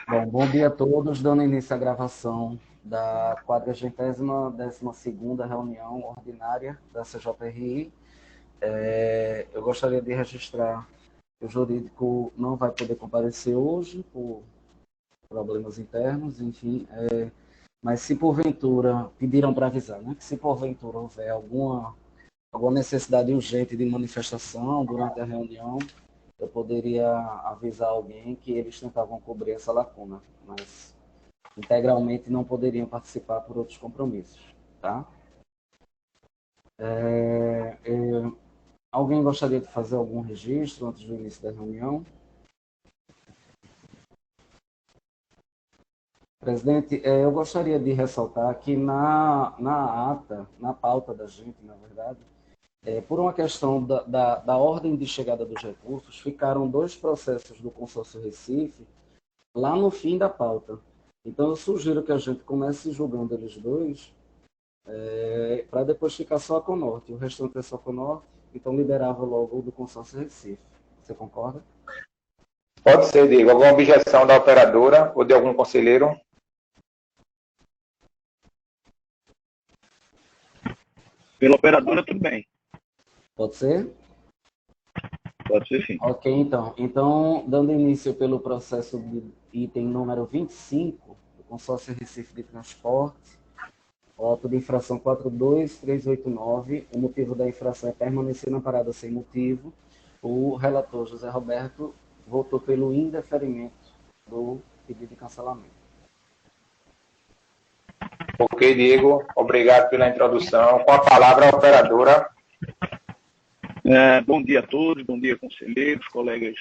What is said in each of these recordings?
Bom dia a todos, dando início à gravação da 412ª reunião ordinária da CJRI. Eu gostaria de registrar que o jurídico não vai poder comparecer hoje por problemas internos, enfim, mas se porventura, pediram para avisar, né, que se porventura houver alguma necessidade urgente de manifestação durante a reunião, eu poderia avisar alguém que eles tentavam cobrir essa lacuna, mas integralmente não poderiam participar por outros compromissos, tá? Alguém gostaria de fazer algum registro antes do início da reunião? Presidente, eu gostaria de ressaltar que na ata, na pauta da gente, na verdade, por uma questão da ordem de chegada dos recursos, ficaram dois processos do consórcio Recife lá no fim da pauta. Então, eu sugiro que a gente comece julgando eles dois, para depois ficar só a Conorte. O restante é só a Conorte, então liberava logo o do consórcio Recife. Você concorda? Pode ser, Diego. Alguma objeção da operadora ou de algum conselheiro? Pela operadora, tudo bem. Pode ser? Pode ser sim. Ok, então. Então, dando início pelo processo de item número 25, do consórcio Recife de Transporte, auto de infração 42389, o motivo da infração é permanecer na parada sem motivo. O relator José Roberto votou pelo indeferimento do pedido de cancelamento. Ok, Diego. Obrigado pela introdução. Com a palavra, a operadora. Bom dia a todos, bom dia conselheiros, colegas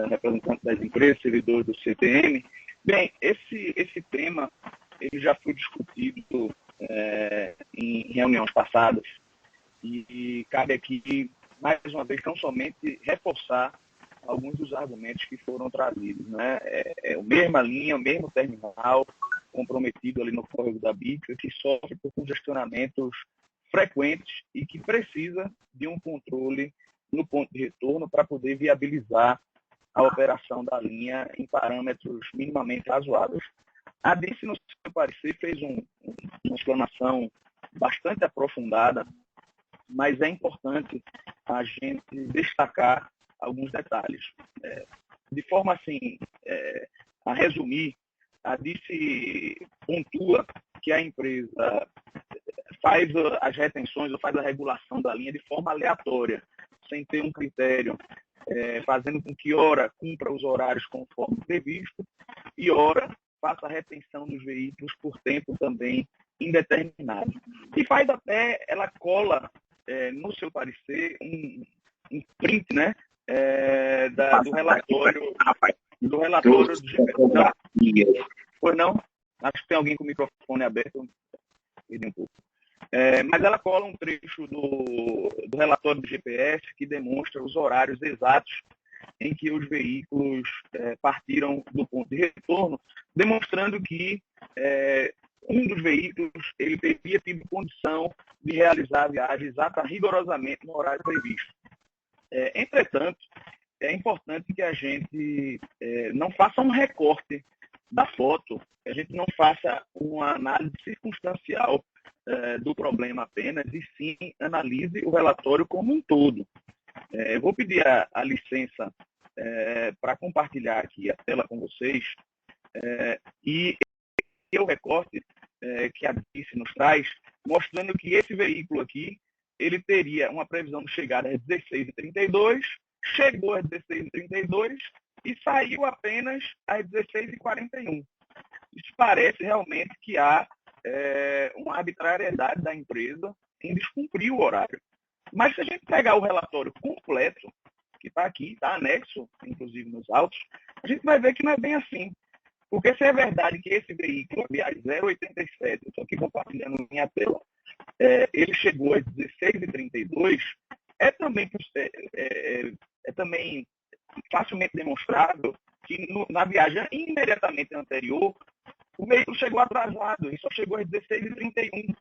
representantes das empresas, servidores do CTM. Bem, esse tema ele já foi discutido em reuniões passadas e cabe aqui, mais uma vez, não somente reforçar alguns dos argumentos que foram trazidos. Né? É a mesma linha, o mesmo terminal comprometido ali no córrego da bica, que sofre por congestionamentos frequentes e que precisa de um controle no ponto de retorno para poder viabilizar a operação da linha em parâmetros minimamente razoáveis. A DIC, no seu parecer, fez uma explanação bastante aprofundada, mas é importante a gente destacar alguns detalhes. De forma assim, a resumir, a DIC pontua que a empresa faz as retenções ou faz a regulação da linha de forma aleatória, sem ter um critério, fazendo com que, ora, cumpra os horários conforme previsto e, ora, faça a retenção dos veículos por tempo também indeterminado. E faz até, ela cola, no seu parecer, um print, né, do relatório do GPE. Pois não? Acho que tem alguém com o microfone aberto. Perdi um pouco. Mas ela cola um trecho do relatório do GPS que demonstra os horários exatos em que os veículos partiram do ponto de retorno, demonstrando que um dos veículos ele teria tido condição de realizar a viagem exata rigorosamente no horário previsto. Entretanto, é importante que a gente não faça um recorte da foto, que a gente não faça uma análise circunstancial do problema apenas, e sim analise o relatório como um todo. Vou pedir a licença para compartilhar aqui a tela com vocês e o recorte que a DIC nos traz, mostrando que esse veículo aqui ele teria uma previsão de chegada às 16h32, chegou às 16h32 e saiu apenas às 16h41. Isso parece realmente que há uma arbitrariedade da empresa em descumprir o horário. Mas se a gente pegar o relatório completo, que está aqui, está anexo, inclusive nos autos, a gente vai ver que não é bem assim. Porque se é verdade que esse veículo, aliás, 087, estou aqui compartilhando minha tela, ele chegou às 16h32, é também facilmente demonstrável que na viagem imediatamente anterior, o veículo chegou atrasado e só chegou às 16h31.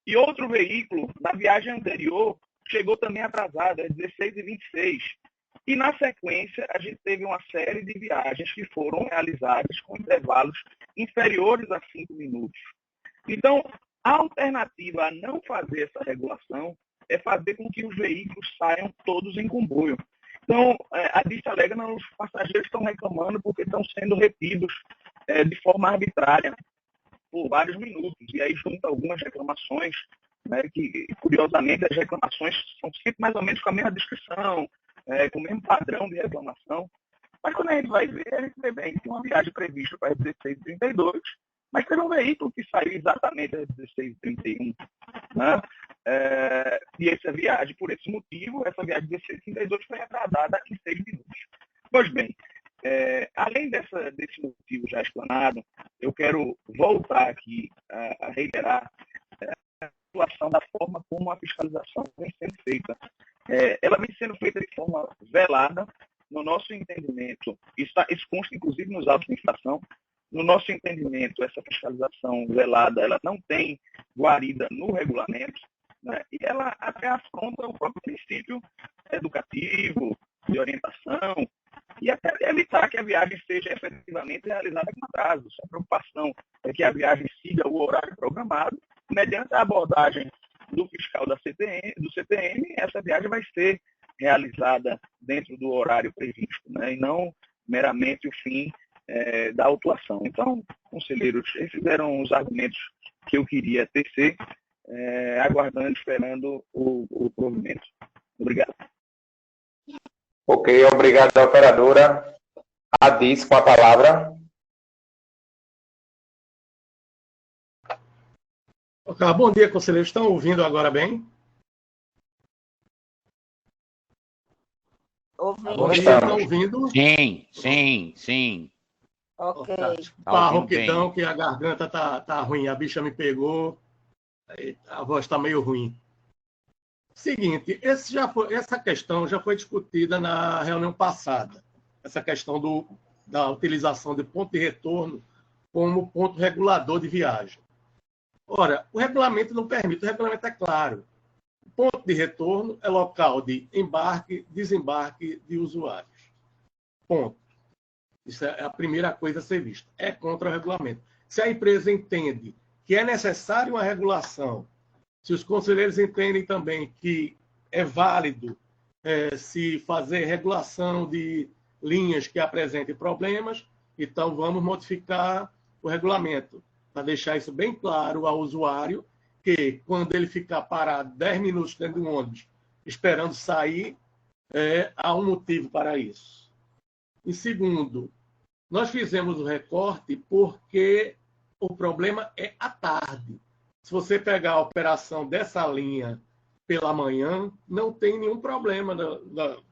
E outro veículo, na viagem anterior, chegou também atrasado, às 16h26. E, na sequência, a gente teve uma série de viagens que foram realizadas com intervalos inferiores a 5 minutos. Então, a alternativa a não fazer essa regulação é fazer com que os veículos saiam todos em comboio. Então, a DIST alega que os passageiros estão reclamando porque estão sendo retidos de forma arbitrária por vários minutos. E aí junta algumas reclamações, né, que, curiosamente, as reclamações são sempre mais ou menos com a mesma descrição, com o mesmo padrão de reclamação. Mas quando a gente vai ver, a gente vê bem que uma viagem prevista para as 16h32, mas teve um veículo que saiu exatamente às 16h31. Né? E essa viagem, por esse motivo, essa viagem de 16h32 foi atrasada em 6 minutos. Pois bem, além desse motivo já explanado, eu quero voltar aqui a reiterar a situação da forma como a fiscalização vem sendo feita. Ela vem sendo feita de forma velada, no nosso entendimento, isso consta inclusive nos autos de infração, no nosso entendimento, essa fiscalização velada, ela não tem guarida no regulamento, né? E ela até afronta o próprio princípio educativo, de orientação, e até evitar que a viagem seja efetivamente realizada com atraso. A preocupação é que a viagem siga o horário programado, mediante a abordagem do fiscal do CTM, essa viagem vai ser realizada dentro do horário previsto, né? E não meramente o fim da autuação. Então, conselheiros, esses eram os argumentos que eu queria tecer, aguardando, esperando o provimento. Obrigado. Ok, obrigado, operadora. A DIS com a palavra. Okay, bom dia, conselheiros. Estão ouvindo agora bem? Ouvindo. Estão ouvindo? Sim. Ok. Tá rouquidão, que a garganta tá ruim. A bicha me pegou, a voz está meio ruim. Seguinte, essa questão já foi discutida na reunião passada. Essa questão da utilização de ponto de retorno como ponto regulador de viagem. Ora, o regulamento não permite, o regulamento é claro. O ponto de retorno é local de embarque, desembarque de usuários. Ponto. Isso é a primeira coisa a ser vista. É contra o regulamento. Se a empresa entende que é necessária uma regulação, se os conselheiros entendem também que é válido se fazer regulação de linhas que apresentem problemas, então vamos modificar o regulamento, para deixar isso bem claro ao usuário, que quando ele ficar parado 10 minutos dentro de um ônibus, esperando sair, há um motivo para isso. E segundo, nós fizemos o recorte porque o problema é à tarde. Se você pegar a operação dessa linha pela manhã, não tem nenhum problema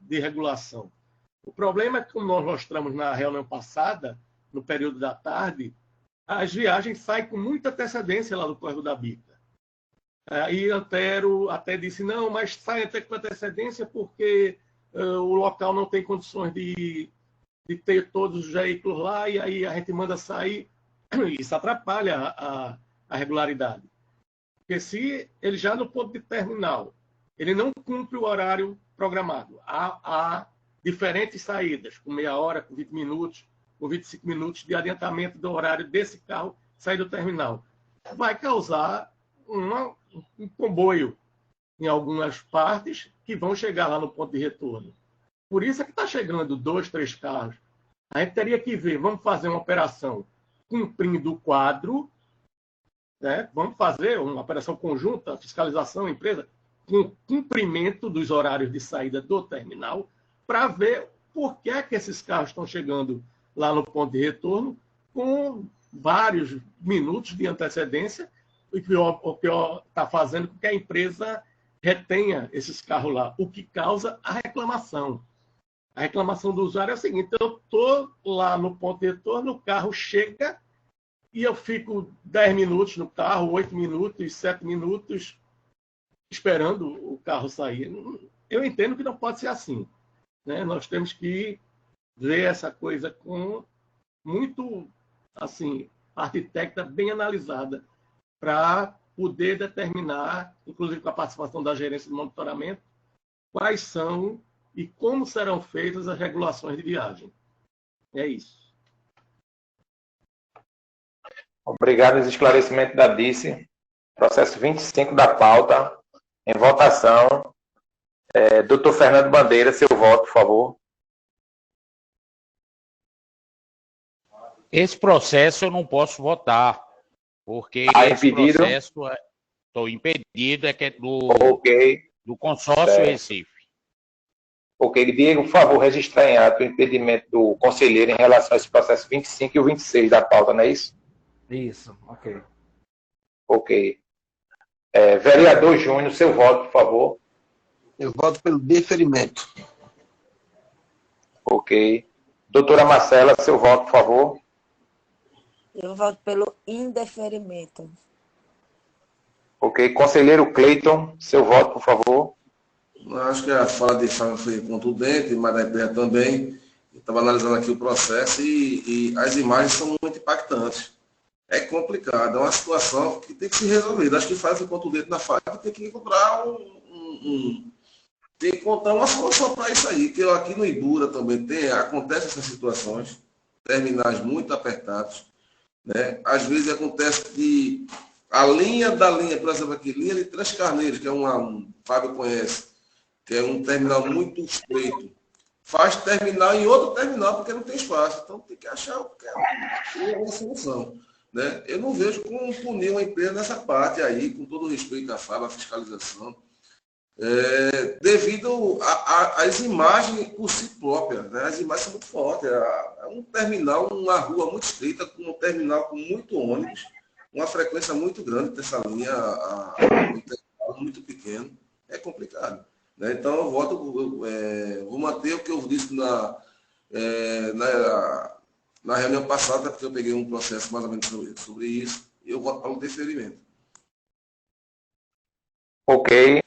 de regulação. O problema é que, como nós mostramos na reunião passada, no período da tarde, as viagens saem com muita antecedência lá do Córrego da Bica. Aí Antero até disse, não, mas sai até com antecedência porque o local não tem condições de ter todos os veículos lá e aí a gente manda sair. Isso atrapalha a regularidade. Porque se ele já no ponto de terminal, ele não cumpre o horário programado, há diferentes saídas, com meia hora, com 20 minutos, com 25 minutos de adiantamento do horário desse carro sair do terminal. Vai causar um comboio em algumas partes que vão chegar lá no ponto de retorno. Por isso é que está chegando 2, 3 carros. A gente teria que ver, vamos fazer uma operação cumprindo o quadro, né? Vamos fazer uma operação conjunta, fiscalização, empresa, com cumprimento dos horários de saída do terminal, para ver por que é que esses carros estão chegando lá no ponto de retorno com vários minutos de antecedência, o que está fazendo com que a empresa retenha esses carros lá, o que causa a reclamação. A reclamação do usuário é o seguinte, eu estou lá no ponto de retorno, o carro chega e eu fico 10 minutos no carro, 8 minutos, 7 minutos, esperando o carro sair. Eu entendo que não pode ser assim, né? Nós temos que ver essa coisa com muito, assim, parte técnica bem analisada para poder determinar, inclusive com a participação da gerência de monitoramento, quais são e como serão feitas as regulações de viagem. É isso. Obrigado pelos esclarecimentos da Dice. Processo 25 da pauta, em votação. Doutor Fernando Bandeira, seu voto, por favor. Esse processo eu não posso votar, porque esse impedido? processo estou impedido, é que é do consórcio Certo. Recife. Ok, Diego, por favor, registrar em ato o impedimento do conselheiro em relação a esse processo 25 e o 26 da pauta, não é isso? Isso, ok. Ok. Vereador Júnior, seu voto, por favor. Eu voto pelo deferimento. Ok. Doutora Marcela, seu voto, por favor. Eu voto pelo indeferimento. Ok. Conselheiro Cleiton, seu voto, por favor. Acho que a fala de Fábio foi contundente, mas da empresa também. Estava analisando aqui o processo e as imagens são muito impactantes. É complicado, é uma situação que tem que se resolver. Acho que faz o contundente na fala, tem que encontrar tem que encontrar uma solução para isso aí. Que aqui no Ibura também acontecem essas situações, terminais muito apertados, né? Às vezes acontece que a linha da linha, por exemplo, aqui, linha de Três Carneiros, que é Fábio conhece, que é um terminal muito estreito, faz terminal em outro terminal porque não tem espaço. Então tem que achar uma solução, né? Eu não vejo como punir uma empresa nessa parte aí, com todo o respeito à FAB, à fiscalização, devido às imagens por si próprias, né? As imagens são muito fortes. É um terminal, uma rua muito estreita, com um terminal com muito ônibus, uma frequência muito grande dessa linha, um intervalo muito pequeno. É complicado, né? Então, eu vou manter o que eu disse na reunião passada, porque eu peguei um processo mais ou menos sobre isso, e eu voto para o deferimento. Ok.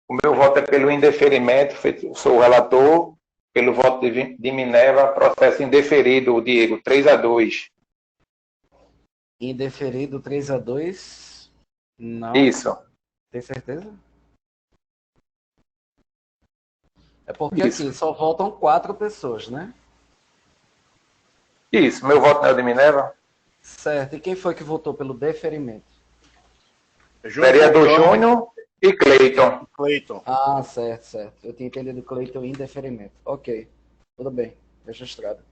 O meu voto é pelo indeferimento, sou o relator. Pelo voto de Minerva, processo indeferido, Diego, 3-2. Indeferido 3-2. Não. Isso. Tem certeza? É porque Isso. aqui só votam 4 pessoas, né? Isso. Meu voto não é o de Minerva? Certo. E quem foi que votou pelo deferimento? Vereador Júnior e Cleiton. Cleiton. Ah, certo. Eu tinha entendido Cleiton em deferimento. Ok. Tudo bem. Registrado.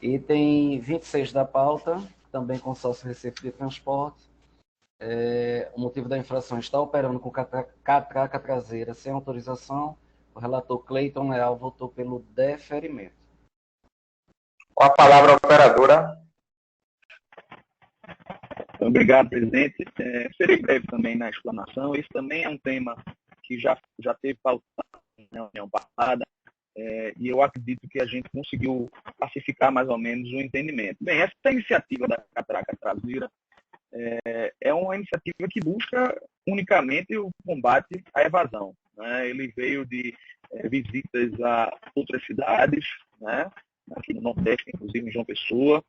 Item 26 da pauta, também consórcio Recife de Transporte. O motivo da infração está operando com catraca traseira sem autorização. O relator Cleiton Leal votou pelo deferimento. Com a palavra a operadora. Obrigado, presidente. Serei breve também na explanação. Esse também é um tema que já teve pautado na reunião passada, e eu acredito que a gente conseguiu pacificar mais ou menos o entendimento. Bem, essa iniciativa da catraca traseira é uma iniciativa que busca unicamente o combate à evasão, né? Ele veio de visitas a outras cidades, né? Aqui no Nordeste, inclusive em João Pessoa.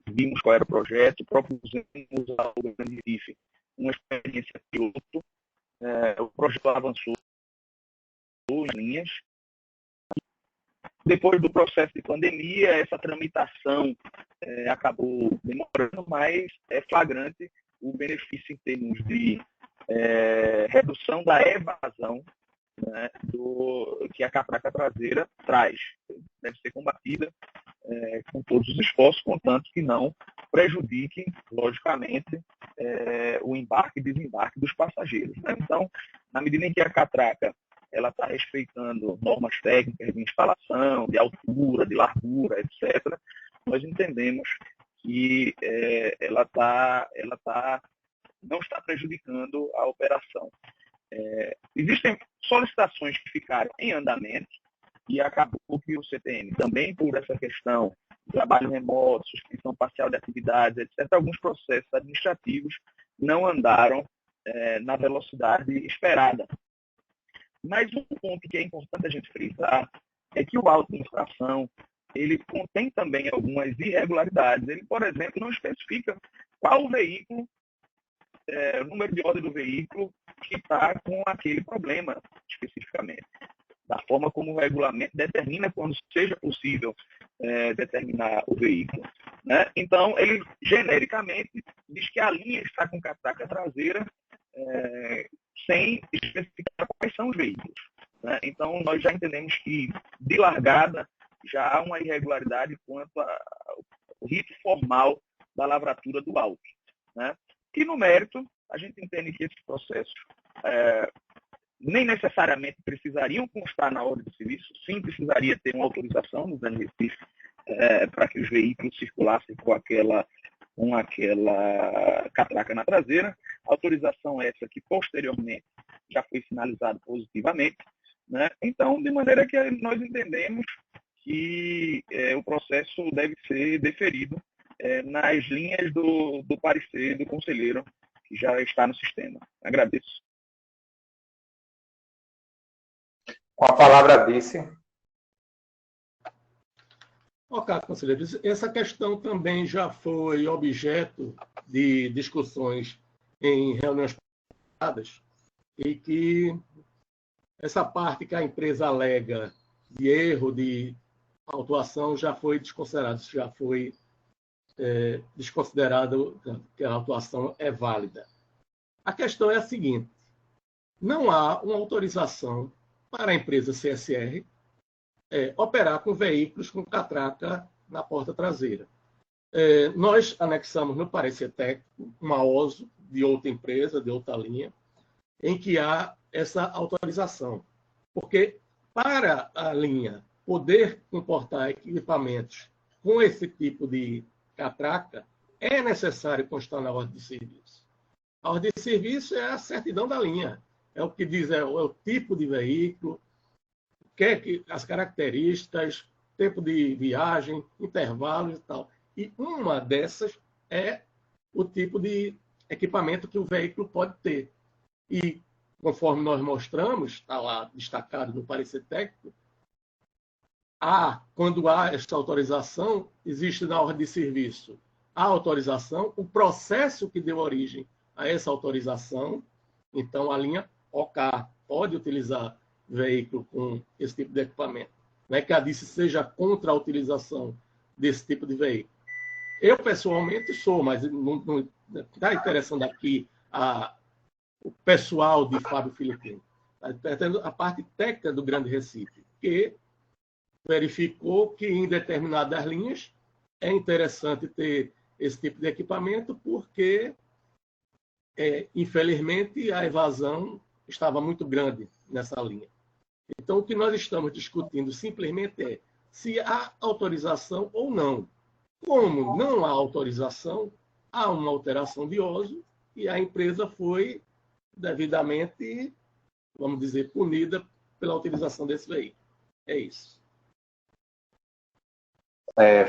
Vimos qual era o projeto, propusemos ao Grande Recife uma experiência piloto. O projeto avançou em linhas. Depois do processo de pandemia, essa tramitação acabou demorando, mas é flagrante o benefício em termos de redução da evasão, né, que a catraca traseira traz. Deve ser combatida com todos os esforços, contanto que não prejudiquem, logicamente, o embarque e desembarque dos passageiros, né? Então, na medida em que a catraca ela está respeitando normas técnicas de instalação, de altura, de largura, etc., nós entendemos que ela não está prejudicando a operação. Existem solicitações que ficaram em andamento e acabou que o CTN, também por essa questão de trabalho remoto, suspensão parcial de atividades, etc., alguns processos administrativos não andaram na velocidade esperada. Mas um ponto que é importante a gente frisar é que o auto de infração ele contém também algumas irregularidades. Ele, por exemplo, não especifica qual o veículo, o número de ordem do veículo que está com aquele problema especificamente. da forma como o regulamento determina quando seja possível determinar o veículo. Né? Então, ele genericamente diz que a linha está com catraca traseira sem especificar quais são os veículos. Né? Então, nós já entendemos que, de largada, já há uma irregularidade quanto ao rito formal da lavratura do auto. Né? E, no mérito, a gente entende que esses processos nem necessariamente precisariam constar na ordem de serviço, sim precisaria ter uma autorização no Grande Recife para que os veículos circulassem com aquela catraca na traseira. Autorização essa que posteriormente já foi sinalizada positivamente. Né? Então, de maneira que nós entendemos que o processo deve ser deferido nas linhas do parecer do conselheiro que já está no sistema. Agradeço. Com a palavra, Disse. Ok, conselheiro. Essa questão também já foi objeto de discussões em reuniões passadas e que essa parte que a empresa alega de erro de autuação já foi desconsiderada, já foi desconsiderado que a autuação é válida. A questão é a seguinte: não há uma autorização para a empresa CSR operar com veículos com catraca na porta traseira. Nós anexamos no parecer técnico uma OSO de outra empresa, de outra linha, em que há essa autorização. Porque para a linha poder comportar equipamentos com esse tipo de catraca, é necessário constar na ordem de serviço. A ordem de serviço é a certidão da linha. É o que diz, é o tipo de veículo, as características, tempo de viagem, intervalos e tal. E uma dessas é o tipo de equipamento que o veículo pode ter. E, conforme nós mostramos, está lá destacado no parecer técnico, quando há esta autorização, existe na ordem de serviço a autorização, o processo que deu origem a essa autorização. Então, a linha OK pode utilizar veículo com esse tipo de equipamento. Não é que a DICE seja contra a utilização desse tipo de veículo. Eu, pessoalmente, sou, mas não está interessando aqui o pessoal de Fábio Filipino. Está interessando a parte técnica do Grande Recife, que verificou que em determinadas linhas é interessante ter esse tipo de equipamento porque, infelizmente, a evasão estava muito grande nessa linha. Então, o que nós estamos discutindo simplesmente é se há autorização ou não. Como não há autorização, há uma alteração de uso e a empresa foi devidamente, vamos dizer, punida pela utilização desse veículo. É isso.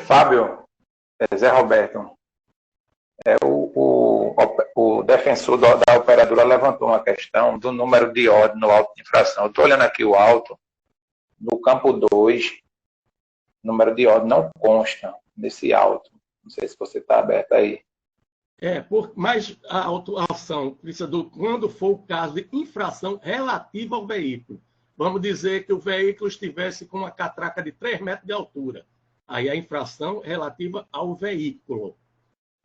Fábio, Zé Roberto, o defensor da operadora levantou uma questão do número de ordem no auto de infração. Eu estou olhando aqui o auto, no campo 2, número de ordem não consta nesse auto. Não sei se você está aberto aí. Mas a autuação precisa quando for o caso de infração relativa ao veículo. Vamos dizer que o veículo estivesse com uma catraca de 3 metros de altura. Aí a infração relativa ao veículo.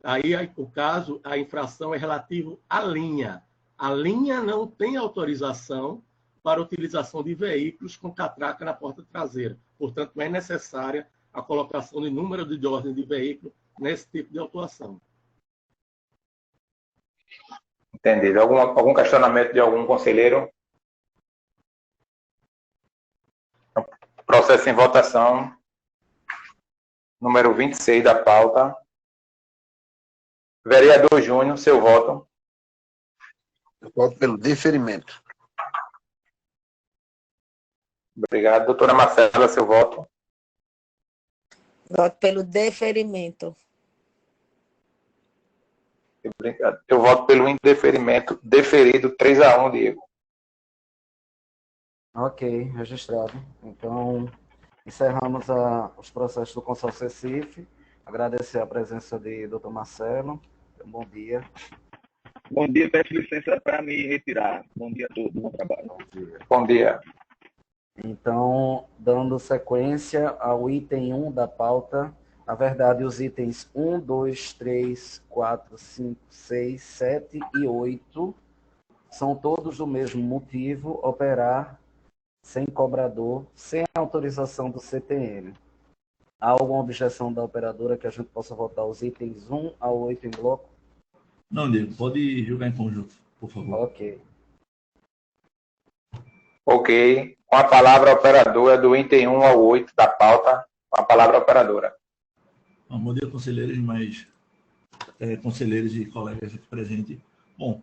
Aí, o caso, a infração é relativa à linha. A linha não tem autorização para utilização de veículos com catraca na porta traseira. Portanto, não é necessária a colocação de número de ordem de veículo nesse tipo de autuação. Entendido. Algum questionamento de algum conselheiro? Processo em votação. Número 26 da pauta. Vereador Júnior, seu voto. Eu voto pelo deferimento. Obrigado. Doutora Marcela, seu voto. Voto pelo deferimento. Obrigado. Eu voto pelo indeferimento. Deferido 3-1, Diego. Ok, registrado. Então, encerramos os processos do Consórcio Recife. Agradecer a presença de Dr. Marcelo. Bom dia. Bom dia, peço licença para me retirar. Bom dia a todos, bom trabalho. Bom dia. Então, dando sequência ao item 1 da pauta, na verdade, os itens 1, 2, 3, 4, 5, 6, 7 e 8 são todos do mesmo motivo, operar sem cobrador, sem autorização do CTM. Há alguma objeção da operadora que a gente possa votar os itens 1 ao 8 em bloco? Não, Diego, pode jogar em conjunto, por favor. Ok. Ok. Com a palavra operadora do item 1 ao 8 da pauta, com a palavra operadora. Bom dia, conselheiros, mais conselheiros e colegas aqui presentes. Bom,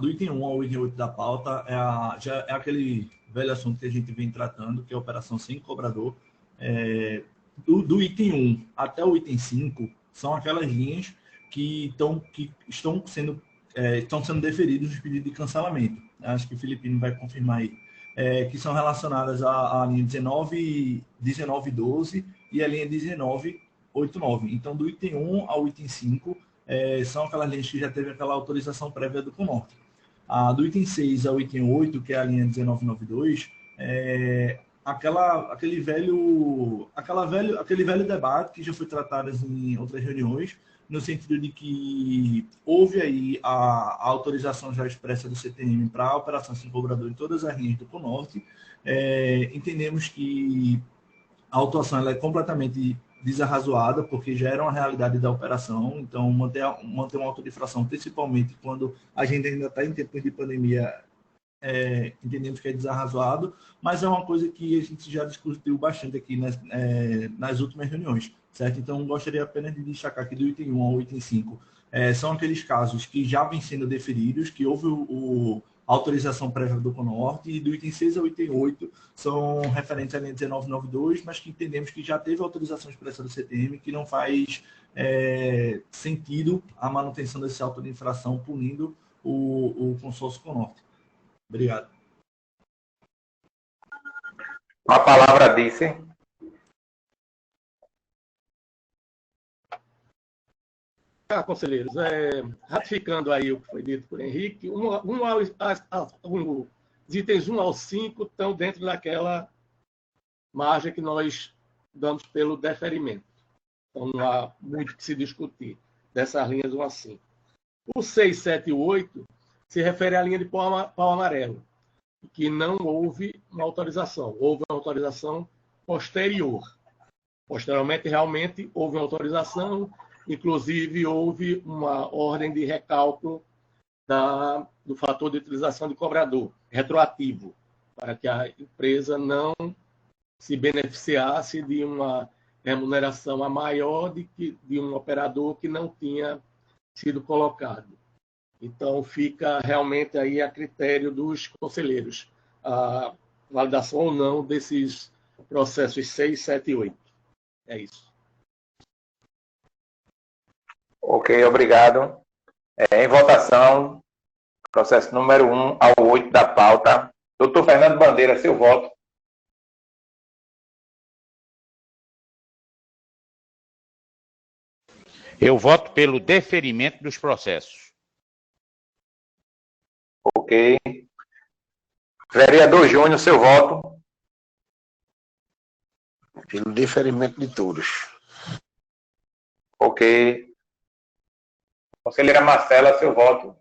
do item 1 ao item 8 da pauta já é aquele velho assunto que a gente vem tratando, que é a operação sem cobrador. Do item 1 até o item 5 são aquelas linhas que estão sendo deferidos os pedidos de cancelamento. Acho que o Filipino vai confirmar aí. Que são relacionadas à linha 1912 e a linha 1989. Então, do item 1 ao item 5, são aquelas linhas que já teve aquela autorização prévia do Conorte. Do item 6 ao item 8, que é a linha 1992, aquele velho debate que já foi tratado em outras reuniões, no sentido de que houve aí a autorização já expressa do CTM para a operação sem cobrador em todas as linhas do Conorte. Entendemos que a autuação ela é completamente desarrazoada, porque já era uma realidade da operação, então manter uma auto de infração, principalmente quando a gente ainda está em tempos de pandemia, entendemos que é desarrazoado, mas é uma coisa que a gente já discutiu bastante aqui nas últimas reuniões, certo? Então, gostaria apenas de destacar que do item 1 ao item 5 são aqueles casos que já vêm sendo deferidos, que houve a autorização prévia do Conorte, e do item 6 ao item 8 são referentes à linha 1992, mas que entendemos que já teve autorização expressa do CTM, que não faz sentido a manutenção desse auto de infração punindo o consórcio Conorte. Obrigado. A palavra disse. Conselheiros, ratificando aí o que foi dito por Henrique, os itens 1 ao 5 estão dentro daquela margem que nós damos pelo deferimento. Então, não há muito que se discutir dessas linhas 1 a 5. O 6, 7 e 8 se refere à linha de pau amarelo, que não houve uma autorização. Houve uma autorização posterior. Posteriormente, realmente, houve uma autorização, inclusive houve uma ordem de recálculo do fator de utilização de cobrador, retroativo, para que a empresa não se beneficiasse de uma remuneração a maior de um operador que não tinha sido colocado. Então, fica realmente aí a critério dos conselheiros a validação ou não desses processos 6, 7 e 8. É isso. Ok, obrigado. Em votação, processo número 1 ao 8 da pauta. Doutor Fernando Bandeira, seu voto. Eu voto pelo deferimento dos processos. Ok. Vereador Júnior, seu voto. Pelo deferimento de todos. Ok. Conselheira Marcela, seu voto.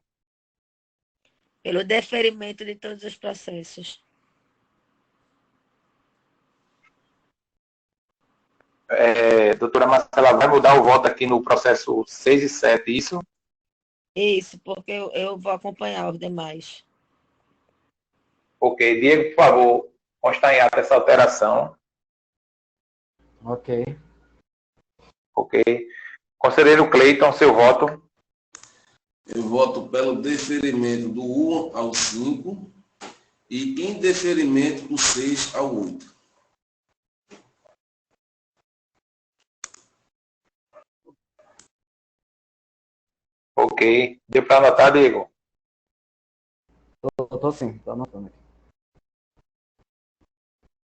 Pelo deferimento de todos os processos. Doutora Marcela, vai mudar o voto aqui no processo 6 e 7, isso? Isso, porque eu vou acompanhar os demais. Ok. Diego, por favor, constar em ata essa alteração. Ok. Ok. Conselheiro Cleiton, seu voto. Eu voto pelo deferimento do 1 ao 5 e indeferimento do 6 ao 8. Ok. Deu para anotar, Diego? Tô sim, tô anotando aqui.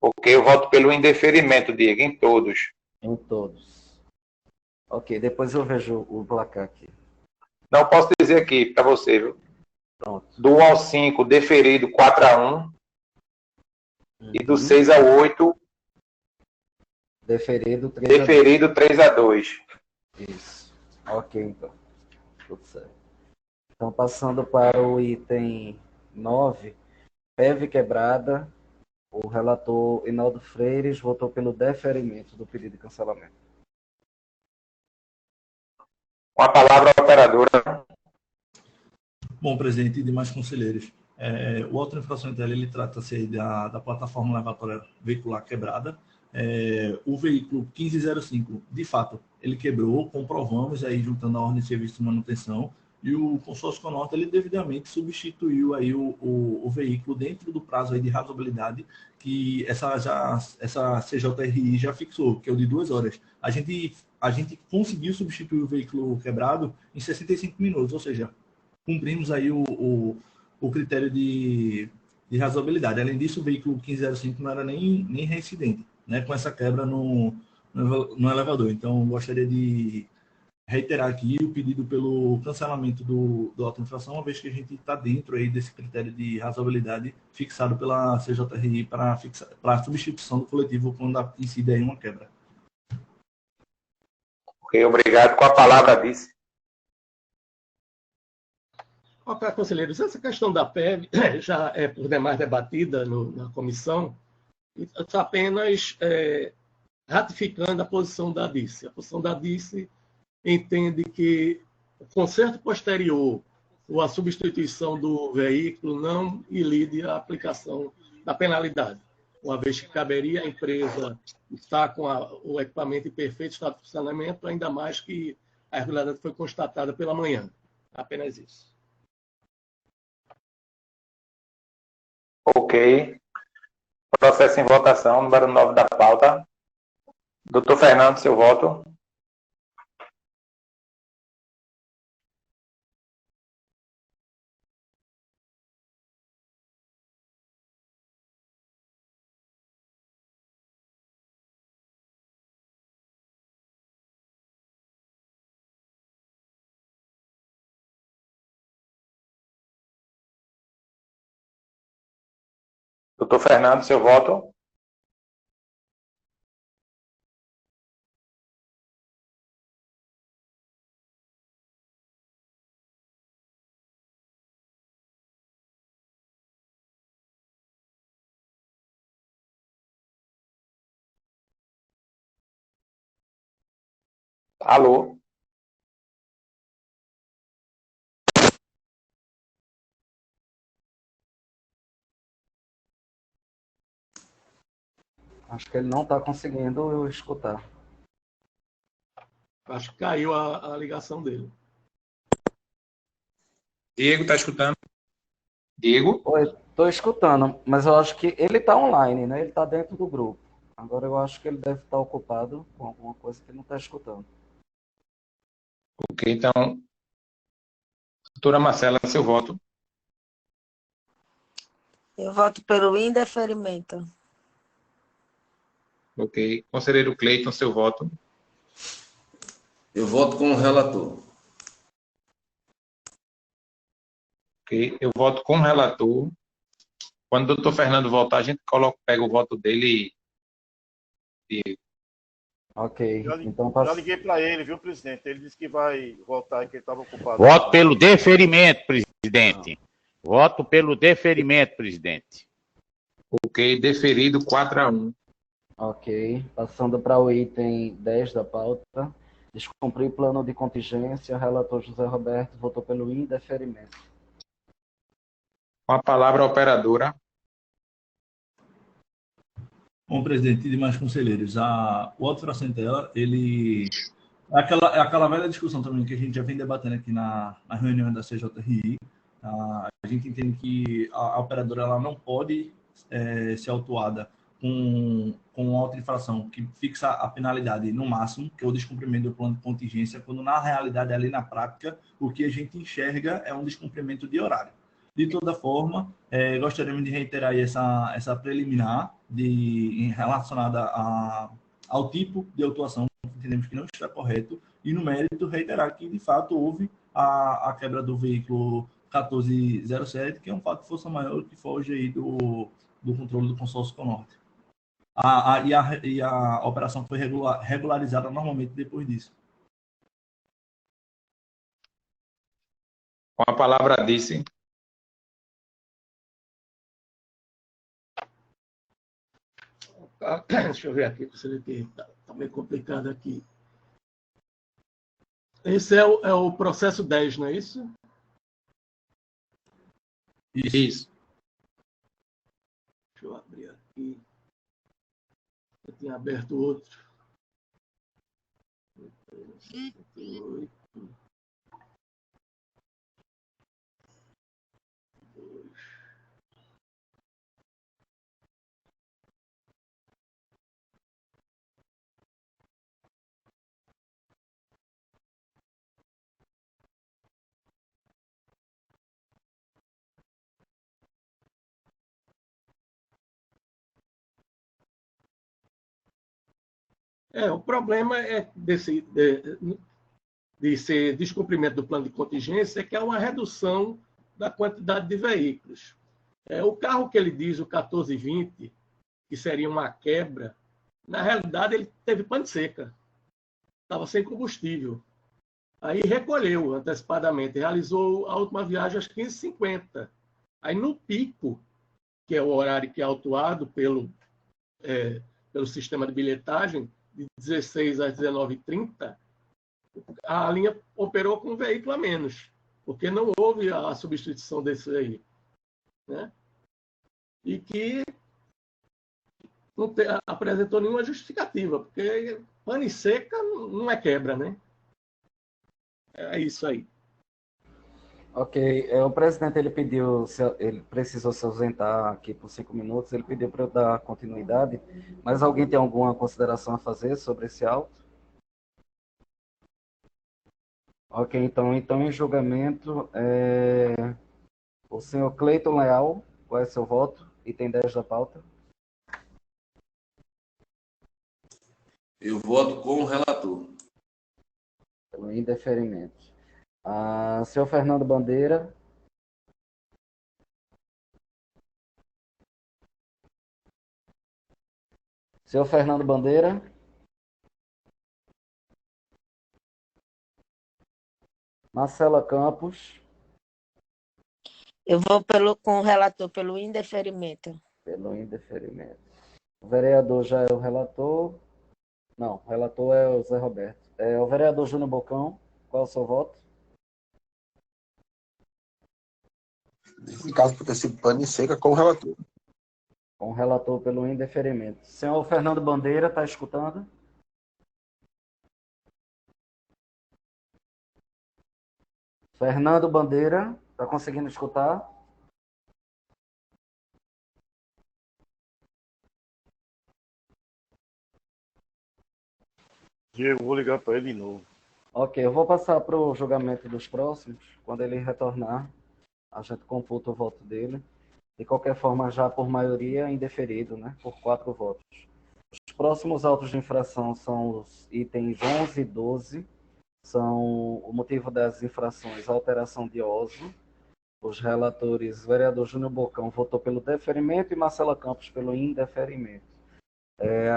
Ok, eu voto pelo indeferimento, Diego, em todos. Em todos. Ok, depois eu vejo o placar aqui. Não posso dizer aqui para você, viu? Pronto. Do 1 ao 5, deferido 4-1. E do 6 ao 8, deferido 3-2. Isso. Ok, então. Tudo certo. Então, passando para o item 9, PEV quebrada, o relator Hinaldo Freires votou pelo deferimento do pedido de cancelamento. Com a palavra a operadora. Bom, presidente e demais conselheiros, o auto de infração em tela, ele trata-se aí da plataforma levatória veicular quebrada. O veículo 1505, de fato, ele quebrou, comprovamos aí juntando a ordem de serviço de manutenção, e o consórcio Conorte, ele devidamente substituiu aí o veículo dentro do prazo aí de razoabilidade que essa CJRI já fixou, que é o de 2 horas. A gente conseguiu substituir o veículo quebrado em 65 minutos, ou seja, cumprimos aí o critério de razoabilidade. Além disso, o veículo 1505 não era nem reincidente, né, com essa quebra no elevador. Então, gostaria de reiterar aqui o pedido pelo cancelamento do auto-infração, uma vez que a gente está dentro aí desse critério de razoabilidade fixado pela CJRI para a substituição do coletivo quando incide aí uma quebra. Ok, obrigado. Com a palavra, vice. Ok, conselheiros, essa questão da PEV já é por demais debatida na comissão, e está apenas ratificando a posição da DICE. A posição da DICE entende que o conserto posterior ou a substituição do veículo não ilide a aplicação da penalidade, uma vez que caberia à empresa estar com o equipamento em perfeito estado de funcionamento, ainda mais que a irregularidade foi constatada pela manhã. Apenas isso. Ok. Processo em votação, número 9 da pauta. Doutor Fernando, seu voto. Doutor Fernando, seu voto. Alô? Acho que ele não está conseguindo escutar. Acho que caiu a ligação dele. Diego, está escutando? Diego? Oi, estou escutando, mas eu acho que ele está online, né? Ele está dentro do grupo. Agora eu acho que ele deve estar ocupado com alguma coisa que ele não está escutando. Ok, então, doutora Marcela, seu voto. Eu voto pelo indeferimento. Ok. Conselheiro Cleiton, seu voto. Eu voto com o relator. Ok. Eu voto com o relator. Quando o doutor Fernando voltar, a gente pega o voto dele e... Ok. Então, já liguei para ele, viu, presidente? Ele disse que vai voltar e que ele estava ocupado. Voto pelo deferimento, presidente. Voto pelo deferimento, presidente. Ok, deferido 4-1. Ok. Passando para o item 10 da pauta. Descumprir plano de contingência. Relator José Roberto votou pelo indeferimento. Com a palavra a operadora. Bom, presidente e demais conselheiros, o auto-infração em tela, ele... É aquela velha discussão também que a gente já vem debatendo aqui na reunião da CJRI. A gente entende que a operadora ela não pode ser autuada com auto-infração que fixa a penalidade no máximo, que é o descumprimento do plano de contingência, quando na realidade, ali na prática, o que a gente enxerga é um descumprimento de horário. De toda forma, gostaríamos de reiterar aí essa preliminar relacionada ao tipo de autuação que entendemos que não está correto, e no mérito reiterar que, de fato, houve a quebra do veículo 1407, que é um fato de força maior que foge aí do controle do consórcio Conorte. E a operação foi regularizada normalmente depois disso. Com a palavra disse. Deixa eu ver aqui, para você ver que está meio complicado aqui. Esse é o processo 10, não é isso? Isso. Deixa eu abrir aqui. Eu tinha aberto outro. 78. O problema de ser descumprimento do plano de contingência é que há uma redução da quantidade de veículos. O carro que ele diz, o 1420, que seria uma quebra, na realidade ele teve pane seca, estava sem combustível. Aí recolheu antecipadamente, realizou a última viagem às 15h50. Aí no pico, que é o horário que é autuado pelo sistema de bilhetagem, de 16 às 19h30, a linha operou com um veículo a menos, porque não houve a substituição desse veículo, né? E que não apresentou nenhuma justificativa, porque pane seca não é quebra, né? É isso aí. Ok, o presidente ele precisou se ausentar aqui por 5 minutos, ele pediu para eu dar continuidade, mas alguém tem alguma consideração a fazer sobre esse auto? Ok, então em julgamento, o senhor Cleiton Leal, qual é seu voto? Item 10 da pauta. Eu voto com o relator. Pelo indeferimento. Senhor Fernando Bandeira. Senhor Fernando Bandeira. Marcela Campos. Eu vou com o relator pelo indeferimento. Pelo indeferimento. O vereador já é o relator. Não, o relator é o Zé Roberto. O vereador Júnior Bocão, qual é o seu voto? Nesse caso, por ter sido pane seca com o relator. Com o relator pelo indeferimento. Senhor Fernando Bandeira, está escutando? Fernando Bandeira, está conseguindo escutar? Diego, vou ligar para ele de novo. Ok, eu vou passar para o julgamento dos próximos. Quando ele retornar, a gente computa o voto dele. De qualquer forma, já por maioria, indeferido, né? Por 4 votos. Os próximos autos de infração são os itens 11 e 12. São o motivo das infrações, alteração de OSO. Os relatores, o vereador Júnior Bocão votou pelo deferimento e Marcela Campos pelo indeferimento.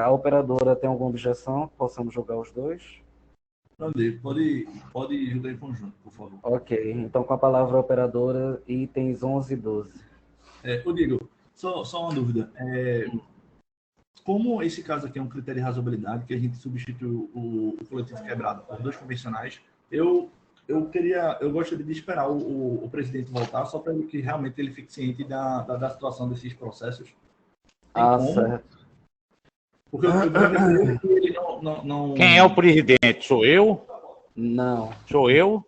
A operadora tem alguma objeção? Possamos julgar os dois? Não, pode julgar em conjunto, por favor. Ok, então com a palavra operadora, itens 11 e 12. Diego, só uma dúvida. Como esse caso aqui é um critério de razoabilidade, que a gente substitui o coletivo quebrado por 2 convencionais, eu gostaria de esperar o presidente voltar, só para que realmente ele fique ciente da situação desses processos. Certo. Porque eu quero que ele não... Quem é o presidente? Sou eu? Não. Sou eu?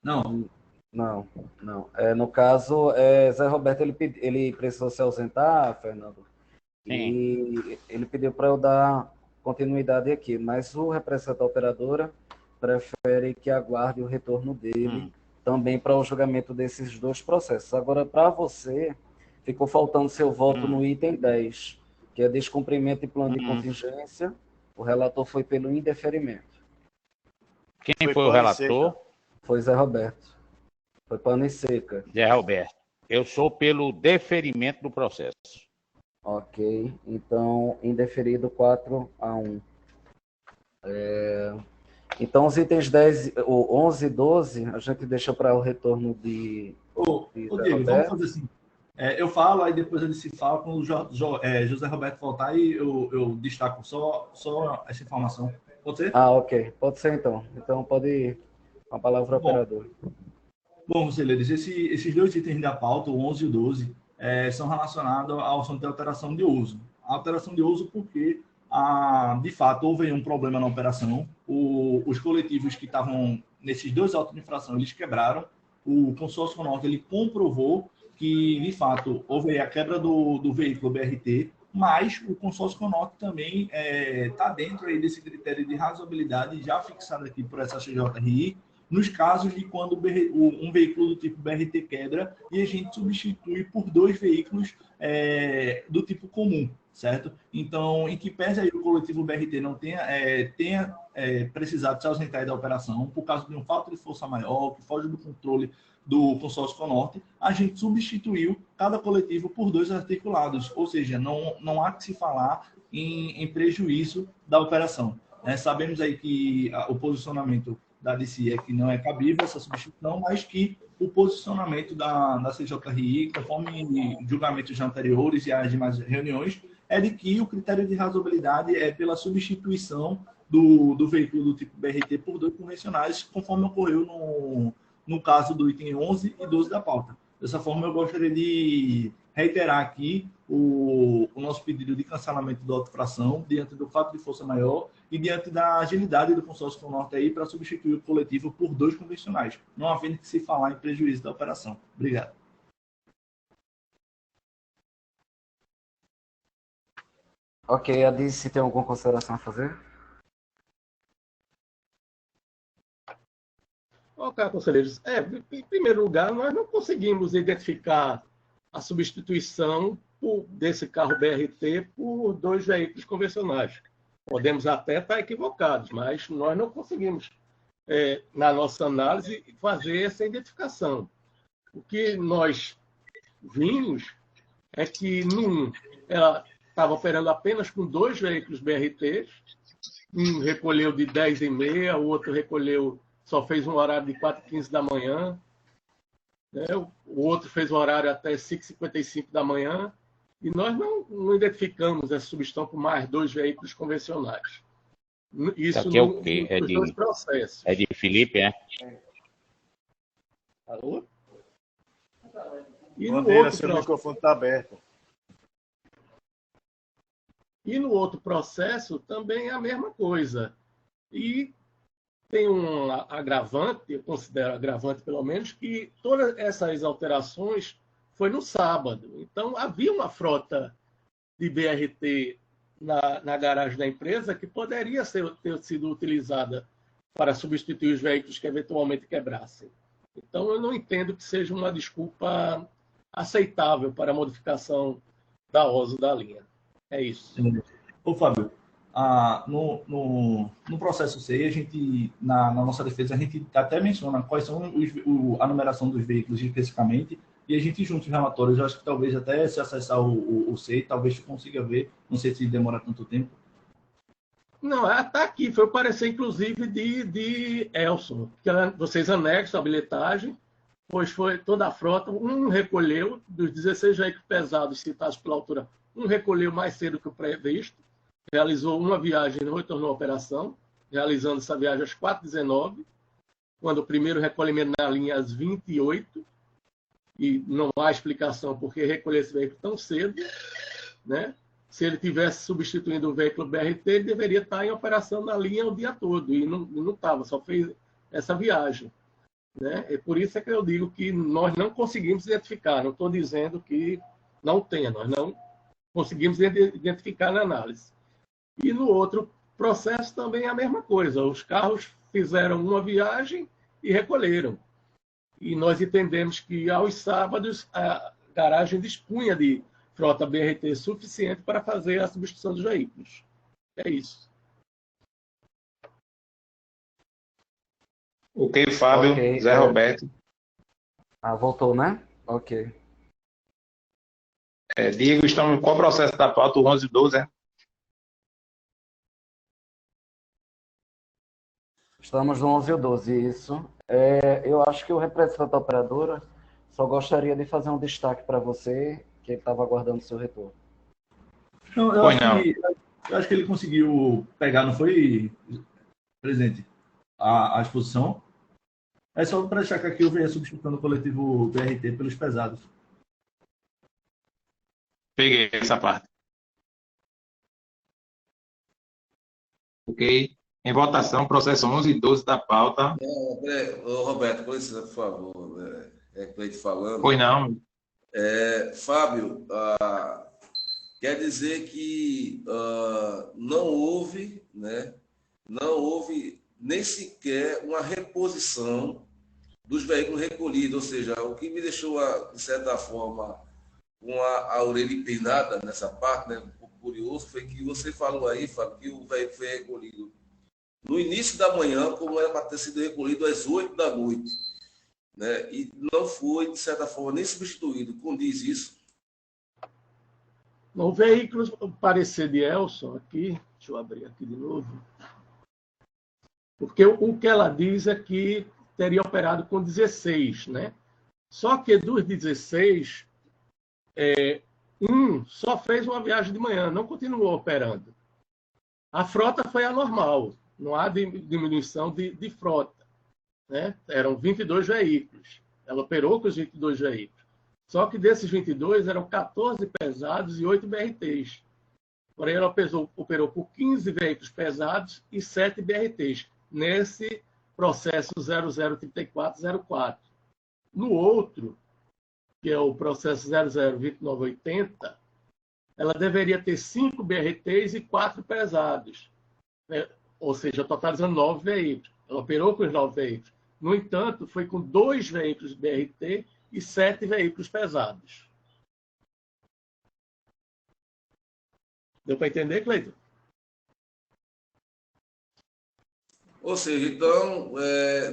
Não. Não. No caso, Zé Roberto, ele precisou se ausentar, Fernando. Sim. E ele pediu para eu dar continuidade aqui, mas o representante da operadora prefere que aguarde o retorno dele também para o julgamento desses 2 processos. Agora, para você, ficou faltando seu voto no item 10, que é descumprimento de plano de contingência. O relator foi pelo indeferimento. Quem foi o relator? Foi Zé Roberto. Foi pane seca. Zé Roberto. Eu sou pelo deferimento do processo. Ok. Então, indeferido 4-1. Então, os itens 10, o 11 e 12, a gente deixa para o retorno de Ô Zé Diego, vamos Roberto. fazer assim. Eu falo, aí depois ele se fala com o José Roberto voltar e eu destaco só essa informação. Pode ser? Ok. Pode ser, então. Então, pode ir com a palavra Bom, operador. conselheiros, esses dois itens da pauta, o 11 e o 12, são relacionados ao assunto de alteração de uso. A alteração de uso porque, de fato, houve um problema na operação. Os coletivos que estavam nesses dois autos de infração, eles quebraram. O consórcio Conorte, ele comprovou que, de fato, houve a quebra do veículo BRT, mas o consórcio Conorte também está dentro aí desse critério de razoabilidade já fixado aqui por essa CJRI, nos casos de quando um veículo do tipo BRT quebra e a gente substitui por dois veículos do tipo comum, certo? Então, em que pese aí o coletivo BRT não tenha precisado se ausentar da operação por causa de um fato de força maior, que foge do controle do consórcio Conorte, a gente substituiu cada coletivo por dois articulados, ou seja, não há que se falar em prejuízo da operação. Sabemos aí que o posicionamento da DCE é que não é cabível essa substituição, mas que o posicionamento da CJRI, conforme julgamentos anteriores e as demais reuniões, é de que o critério de razoabilidade é pela substituição do veículo do tipo BRT por dois convencionais, conforme ocorreu no caso do item 11 e 12 da pauta. Dessa forma, eu gostaria de reiterar aqui o nosso pedido de cancelamento da autofração diante do fato de força maior e diante da agilidade do consórcio Conorte aí para substituir o coletivo por dois convencionais, não havendo que se falar em prejuízo da operação. Obrigado. Ok, Adice, tem alguma consideração a fazer? Ok, conselheiros. Em primeiro lugar, nós não conseguimos identificar a substituição desse carro BRT por dois veículos convencionais. Podemos até estar equivocados, mas nós não conseguimos, na nossa análise, fazer essa identificação. O que nós vimos é que ela estava operando apenas com dois veículos BRTs, um recolheu de 10h30, o outro só fez um horário de 4h15 da manhã, né? O outro fez um horário até 5h55 da manhã, e nós não identificamos essa substituição por mais dois veículos convencionais. Isso aqui é o quê? nos dois processos. É de Felipe, é? Alô? Bandeira, seu microfone está aberto. E no outro processo também é a mesma coisa. E tem um agravante, eu considero agravante pelo menos, que todas essas alterações foi no sábado. Então, havia uma frota de BRT na garagem da empresa que poderia ter sido utilizada para substituir os veículos que eventualmente quebrassem. Então, eu não entendo que seja uma desculpa aceitável para a modificação da OSO da linha. É isso. Ô, Fábio, no processo C, a gente, na nossa defesa, a gente até menciona quais são a numeração dos veículos especificamente, e a gente junta os relatórios. Eu acho que talvez até se acessar o C, talvez consiga ver, não sei se demora tanto tempo. Não, está aqui, foi o parecer, inclusive, de Elson, que vocês anexam a bilhetagem, pois foi toda a frota, um recolheu, dos 16 veículos pesados citados pela autora, um recolheu mais cedo que o previsto, realizou uma viagem e não retornou à operação, realizando essa viagem às 4h19, quando o primeiro recolhimento na linha às 28, e não há explicação por que recolher esse veículo tão cedo, né? Se ele tivesse substituindo o veículo BRT, ele deveria estar em operação na linha o dia todo, e não estava, só fez essa viagem. Né? E por isso é que eu digo que nós não conseguimos identificar, não estou dizendo que não tenha, nós não conseguimos identificar na análise. E no outro processo também é a mesma coisa, os carros fizeram uma viagem e recolheram. E nós entendemos que aos sábados a garagem dispunha de frota BRT suficiente para fazer a substituição dos veículos. É isso. Ok, Fábio. Ok, Zé Roberto. voltou, né? Ok. Diego, estamos qual processo da pauta? O 11 e 12, é? Estamos no 11 e 12, isso. Eu acho que o representante da operadora só gostaria de fazer um destaque para você, que ele estava aguardando o seu retorno. Não, eu acho que ele conseguiu pegar, não foi, presidente, a exposição? É só para deixar que aqui eu venha substituindo o coletivo BRT pelos pesados. Peguei essa parte. Ok. Em votação, processo 11 e 12 da pauta. Ô, Roberto, com licença, por favor. Cleide falando. Pois não. Fábio, quer dizer que não houve, né? Não houve nem sequer uma reposição dos veículos recolhidos, ou seja, o que me deixou, de certa forma, com a orelha empinada nessa parte, né? Um pouco curioso, foi que você falou aí, Fábio, que o veículo foi recolhido no início da manhã, como era para ter sido recolhido às 8 da noite, né? E não foi, de certa forma, nem substituído. Condiz isso? O veículo, o parecer de Elson aqui, deixa eu abrir aqui de novo, porque o que ela diz é que teria operado com 16, né? Só que dos 16, um só fez uma viagem de manhã, não continuou operando. A frota foi anormal, não há diminuição de frota, né? Eram 22 veículos. Ela operou com os 22 veículos. Só que desses 22, eram 14 pesados e 8 BRTs. Porém, ela operou por 15 veículos pesados e 7 BRTs, nesse processo 003404. No outro, que é o processo 002980, ela deveria ter 5 BRTs e 4 pesados, né? Ou seja, totalizando 9 veículos. Ela operou com os 9 veículos. No entanto, foi com 2 veículos BRT e 7 veículos pesados. Deu para entender, Cleiton? Ou seja, então,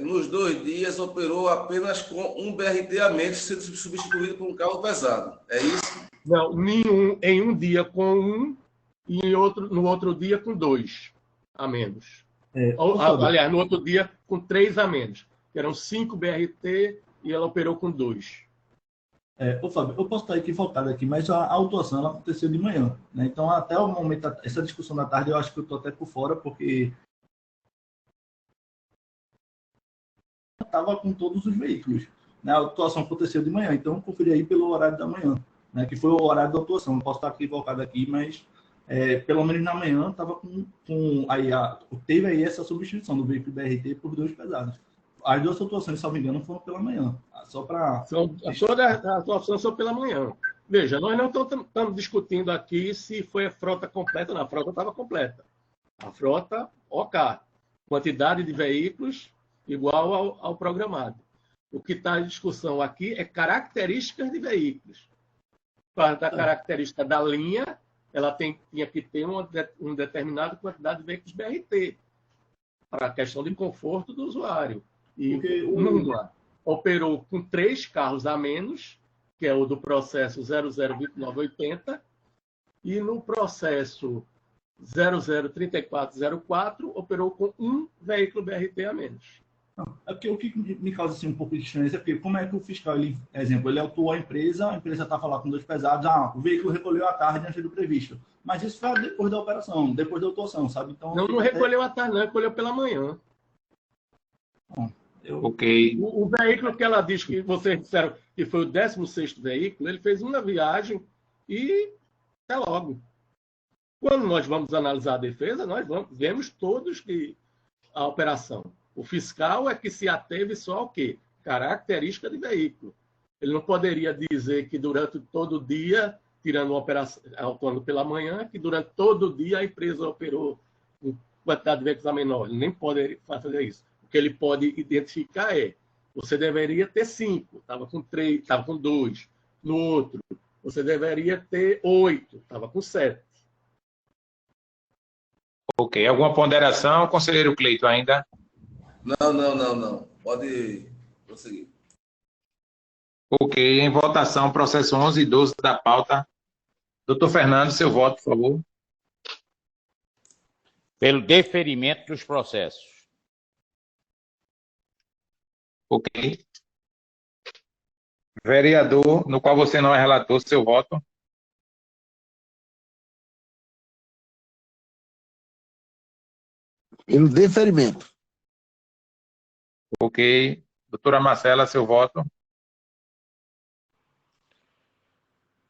nos 2 dias operou apenas com um BRT a menos, sendo substituído por um carro pesado. É isso? Não, nenhum. Em um dia com um e no outro dia com 2 a menos. Aliás, no outro dia com 3 a menos. Que eram 5 BRT e ela operou com 2. Fábio, eu posso estar equivocado aqui, mas a autuação ela aconteceu de manhã, né? Então, até o momento, essa discussão da tarde, eu acho que eu estou até por fora, porque estava com todos os veículos, né? A autuação aconteceu de manhã, então eu conferi aí pelo horário da manhã, né? Que foi o horário da autuação. Eu posso estar equivocado aqui, mas pelo menos na manhã estava teve aí essa substituição do veículo BRT por 2 pesados. As 2 autuações, se não me engano, foram pela manhã. Só para... Todas as autuações são pela manhã. Veja, nós não estamos discutindo aqui se foi a frota completa ou não. A frota estava completa. A frota, OK. Quantidade de veículos igual ao programado. O que está em discussão aqui é características de veículos. Para a característica da linha, ela tinha que ter uma determinada quantidade de veículos BRT. Para a questão de conforto do usuário. E uma operou com 3 carros a menos, que é o do processo 002980, e no processo 003404 operou com 1 veículo BRT a menos. É porque o que me causa assim, um pouco de estranheza é porque como é que o fiscal, ele autuou a empresa estava lá com 2 pesados, o veículo recolheu à tarde antes do previsto. Mas isso foi depois da operação, depois da autuação, sabe? Então, não recolheu à tarde, não, recolheu pela manhã. Ok. O veículo que ela diz que vocês disseram que foi o 16º veículo, ele fez uma viagem e até logo. Quando nós vamos analisar a defesa, nós vemos todos que a operação. O fiscal é que se ateve só ao quê? Característica de veículo. Ele não poderia dizer que durante todo o dia, tirando uma operação, autuando pela manhã, que durante todo o dia a empresa operou com quantidade de veículos a menor. Ele nem poderia fazer isso. O que ele pode identificar você deveria ter 5, estava com 3, estava com 2. No outro, você deveria ter 8, estava com 7. Ok. Alguma ponderação, conselheiro Cleiton, ainda? Não. Pode prosseguir. Ok. Em votação, processo 11 e 12 da pauta. Doutor Fernando, seu voto, por favor. Pelo deferimento dos processos. Ok. Vereador, no qual você não é relator, seu voto. Pelo deferimento. Ok. Doutora Marcela, seu voto.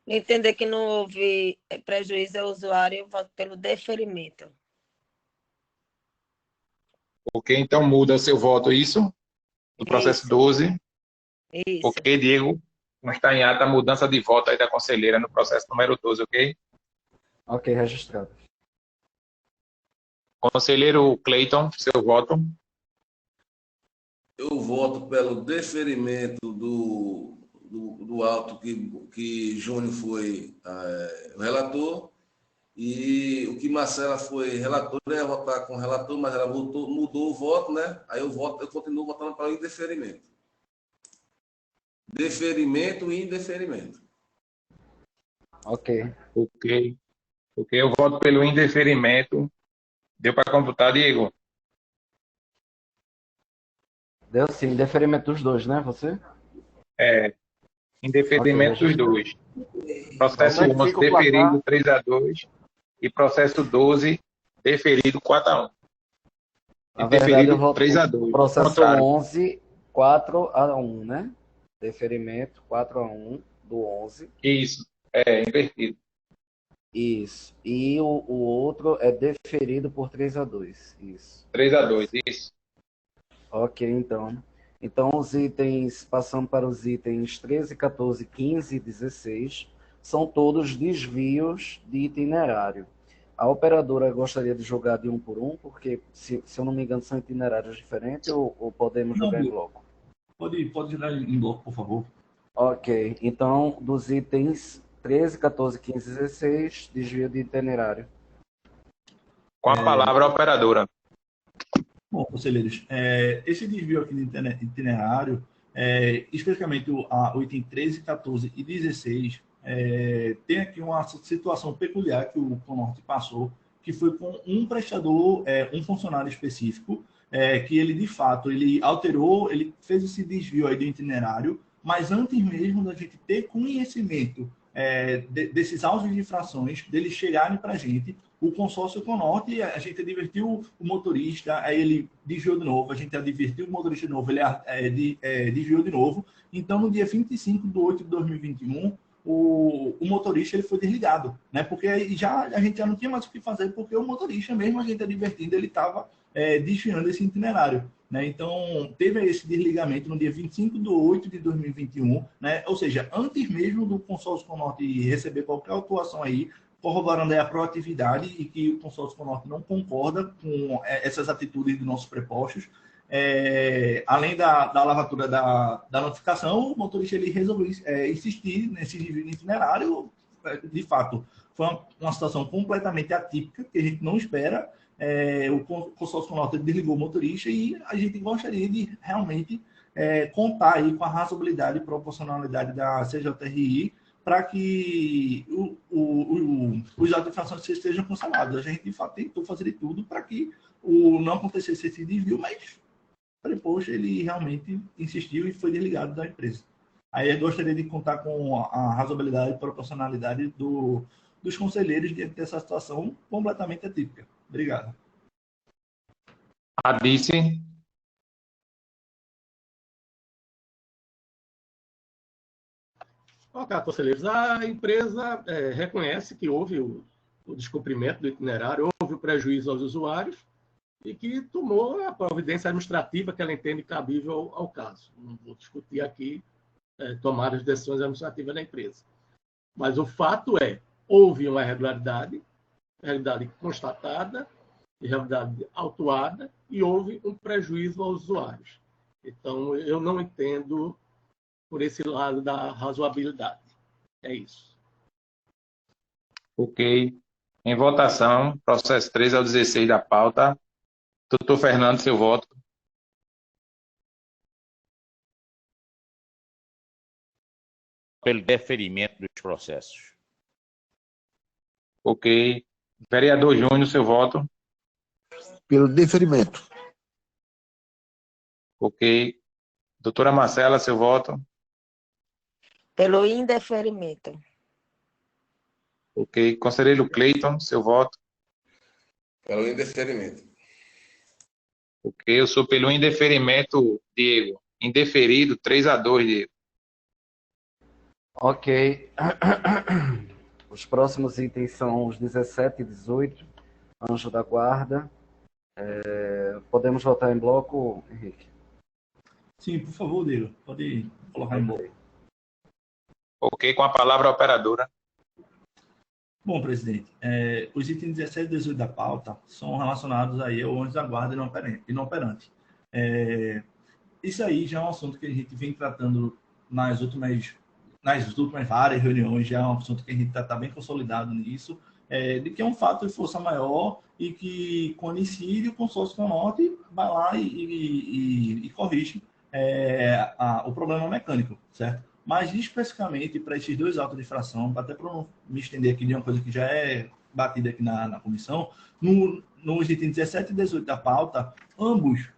Entender que não houve prejuízo ao usuário, eu voto pelo deferimento. Ok, então muda o seu voto, isso? No processo Isso. 12. Isso. Ok, Diego. Não está em ata a mudança de voto aí da conselheira no processo número 12, ok? Ok, registrado. Conselheiro Cleiton, seu voto. Eu voto pelo deferimento do auto que Júnior foi o relator, e o que Marcela foi relator, eu ia votar com o relator, mas ela mudou o voto, né? Aí eu continuo votando para o indeferimento. Deferimento e indeferimento. Ok. Ok. Ok, eu voto pelo indeferimento. Deu para computar, Diego? Deu sim, deferimento dos dois, né? Você? É, indeferimento dos registrado. dois. Como Processo é que 11, fica o placar? deferido 3-2. E processo 12, deferido 4-1. E Na verdade, eu deferido voto o 3-2. Ao processo contrário. 11, 4-1, né? Deferimento 4-1 do 11. Isso. Invertido. Isso. E o outro é deferido por 3-2. Isso. 3-2, isso. Ok, então. Então, os itens, passando para os itens 13, 14, 15 e 16, são todos desvios de itinerário. A operadora gostaria de jogar de um por um, porque, se eu não me engano, são itinerários diferentes, ou podemos Não, jogar em bloco? pode jogar em bloco, por favor. Ok, então, dos itens 13, 14, 15 e 16, desvio de itinerário. Com a palavra, a operadora. Bom, conselheiros, esse desvio aqui de itinerário, especificamente o item 13, 14 e 16, tem aqui uma situação peculiar que o Conorte passou, que foi com um prestador, um funcionário específico, que ele, de fato, ele alterou, ele fez esse desvio aí do itinerário, mas antes mesmo da gente ter conhecimento desses autos de infrações, deles chegarem para a gente, o consórcio Conorte, a gente advertiu o motorista, aí ele desviou de novo, a gente advertiu o motorista de novo, ele desviou de novo. Então, no dia 25/8/2021, o motorista ele foi desligado, né? Porque a gente já não tinha mais o que fazer, porque o motorista, mesmo a gente advertindo, ele estava desviando esse itinerário. Né? Então, teve esse desligamento no dia 25/8/2021, né? Ou seja, antes mesmo do consórcio Conorte receber qualquer atuação aí, corroborando a proatividade e que o consórcio Conorte não concorda com essas atitudes dos nossos prepostos. Além da lavatura da notificação, o motorista ele resolveu insistir nesse desvio de itinerário. De fato, foi uma situação completamente atípica, que a gente não espera. O consórcio Conorte desligou o motorista e a gente gostaria de realmente contar aí com a razoabilidade e proporcionalidade da CJRI para que os autos de infração sejam cancelados. A gente, de fato, tentou fazer de tudo para que não acontecesse esse desvio, mas depois ele realmente insistiu e foi desligado da empresa. Aí eu gostaria de contar com a razoabilidade e proporcionalidade dos conselheiros diante dessa situação completamente atípica. Obrigado. Adice. Ok, conselheiros, a empresa reconhece que houve o descumprimento do itinerário, houve o prejuízo aos usuários e que tomou a providência administrativa que ela entende cabível ao caso. Não vou discutir aqui tomar as decisões administrativas da empresa. Mas o fato houve uma irregularidade constatada, irregularidade autuada, e houve um prejuízo aos usuários. Então, eu não entendo por esse lado da razoabilidade. É isso. Ok. Em votação, processo 13/16 da pauta. Doutor Fernando, seu voto. Pelo deferimento dos processos. Ok. Vereador Júnior, seu voto. Pelo deferimento. Ok. Doutora Marcela, seu voto. Pelo indeferimento. Ok. Conselheiro Cleiton, seu voto. Pelo indeferimento. Ok. Eu sou pelo indeferimento, Diego. Indeferido, 3-2, Diego. Ok. Os próximos itens são os 17 e 18, Anjo da Guarda. Podemos votar em bloco, Henrique? Sim, por favor, Diego. Pode colocar em bloco. Ok. Com a palavra a operadora. Bom, presidente, os itens 17 e 18 da pauta são relacionados aí ao anjo da guarda inoperante. Isso aí já é um assunto que a gente vem tratando nas últimas várias reuniões, já é um assunto que a gente está bem consolidado nisso, de que é um fato de força maior e que, quando incide, o consórcio Conorte vai lá e corrige o problema mecânico, certo? Mas, especificamente, para esses dois autos de infração, até para não me estender aqui de uma coisa que já é batida aqui na comissão, nos itens 17 e 18 da pauta, ambos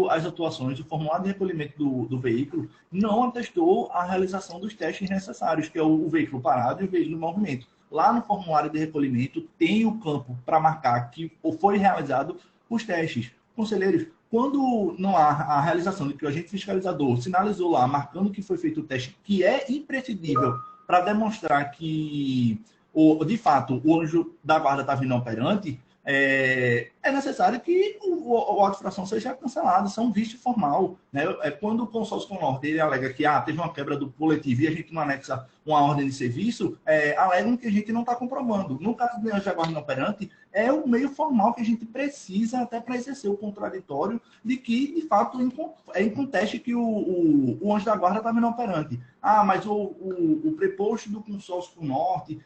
as atuações, o formulário de recolhimento do veículo não atestou a realização dos testes necessários, que é o veículo parado e o veículo em movimento. Lá no formulário de recolhimento tem o campo para marcar que foi realizado os testes. Conselheiros, quando não há a realização de que o agente fiscalizador sinalizou lá, marcando que foi feito o teste, que é imprescindível para demonstrar que, de fato, o anjo da guarda estava inoperante, é necessário que o auto de infração seja cancelado, isso é um vício formal. Né? Quando o consórcio Conorte ele alega que teve uma quebra do coletivo e a gente não anexa uma ordem de serviço, alegam que a gente não está comprovando. No caso do anjo da guarda inoperante, é o meio formal que a gente precisa até para exercer o contraditório de que, de fato, é inconteste que o anjo da guarda estava inoperante. Mas o preposto do consórcio Conorte